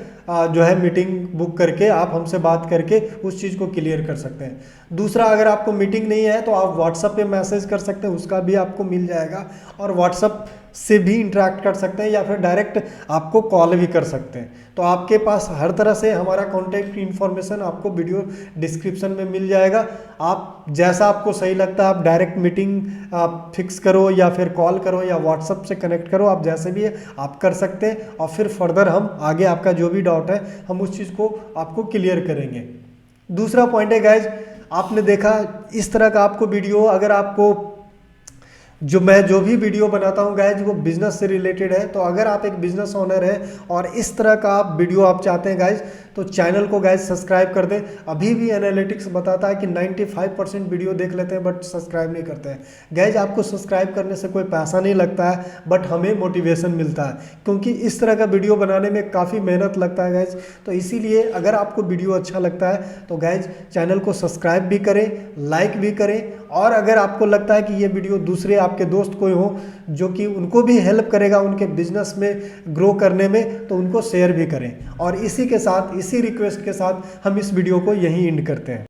जो है मीटिंग बुक करके आप हमसे बात करके उस चीज़ को क्लियर कर सकते हैं। दूसरा, अगर आपको मीटिंग नहीं है तो आप व्हाट्सएप पे मैसेज कर सकते हैं, उसका भी आपको मिल जाएगा, और व्हाट्सएप से भी इंटरेक्ट कर सकते हैं या फिर डायरेक्ट आपको कॉल भी कर सकते हैं। तो आपके पास हर तरह से हमारा कॉन्टैक्ट इन्फॉर्मेशन आपको वीडियो डिस्क्रिप्शन में मिल जाएगा। आप जैसा आपको सही लगता है आप डायरेक्ट मीटिंग आप फिक्स करो या फिर कॉल करो या व्हाट्सएप से कनेक्ट करो, आप जैसे भी है आप कर सकते हैं। और फिर फर्दर हम आगे आपका जो भी डाउट है हम उस चीज़ को आपको क्लियर करेंगे। दूसरा पॉइंट है गाइज, आपने देखा इस तरह का आपको वीडियो, अगर आपको मैं जो भी वीडियो बनाता हूँ गाइज वो बिजनेस से रिलेटेड है, तो अगर आप एक बिजनेस ओनर है और इस तरह का आप वीडियो आप चाहते हैं गाइज तो चैनल को गाइज सब्सक्राइब कर दें। अभी भी एनालिटिक्स बताता है कि 95% वीडियो देख लेते हैं बट सब्सक्राइब नहीं करते हैं। गाइज आपको सब्सक्राइब करने से कोई पैसा नहीं लगता है बट हमें मोटिवेशन मिलता है, क्योंकि इस तरह का वीडियो बनाने में काफ़ी मेहनत लगता है गाइज। तो इसीलिए अगर आपको वीडियो अच्छा लगता है तो गाइज चैनल को सब्सक्राइब भी करें, लाइक भी करें, और अगर आपको लगता है कि ये वीडियो दूसरे आपके दोस्त कोई हो जो कि उनको भी हेल्प करेगा उनके बिजनेस में ग्रो करने में, तो उनको शेयर भी करें। और इसी के साथ, इसी रिक्वेस्ट के साथ हम इस वीडियो को यहीं एंड करते हैं।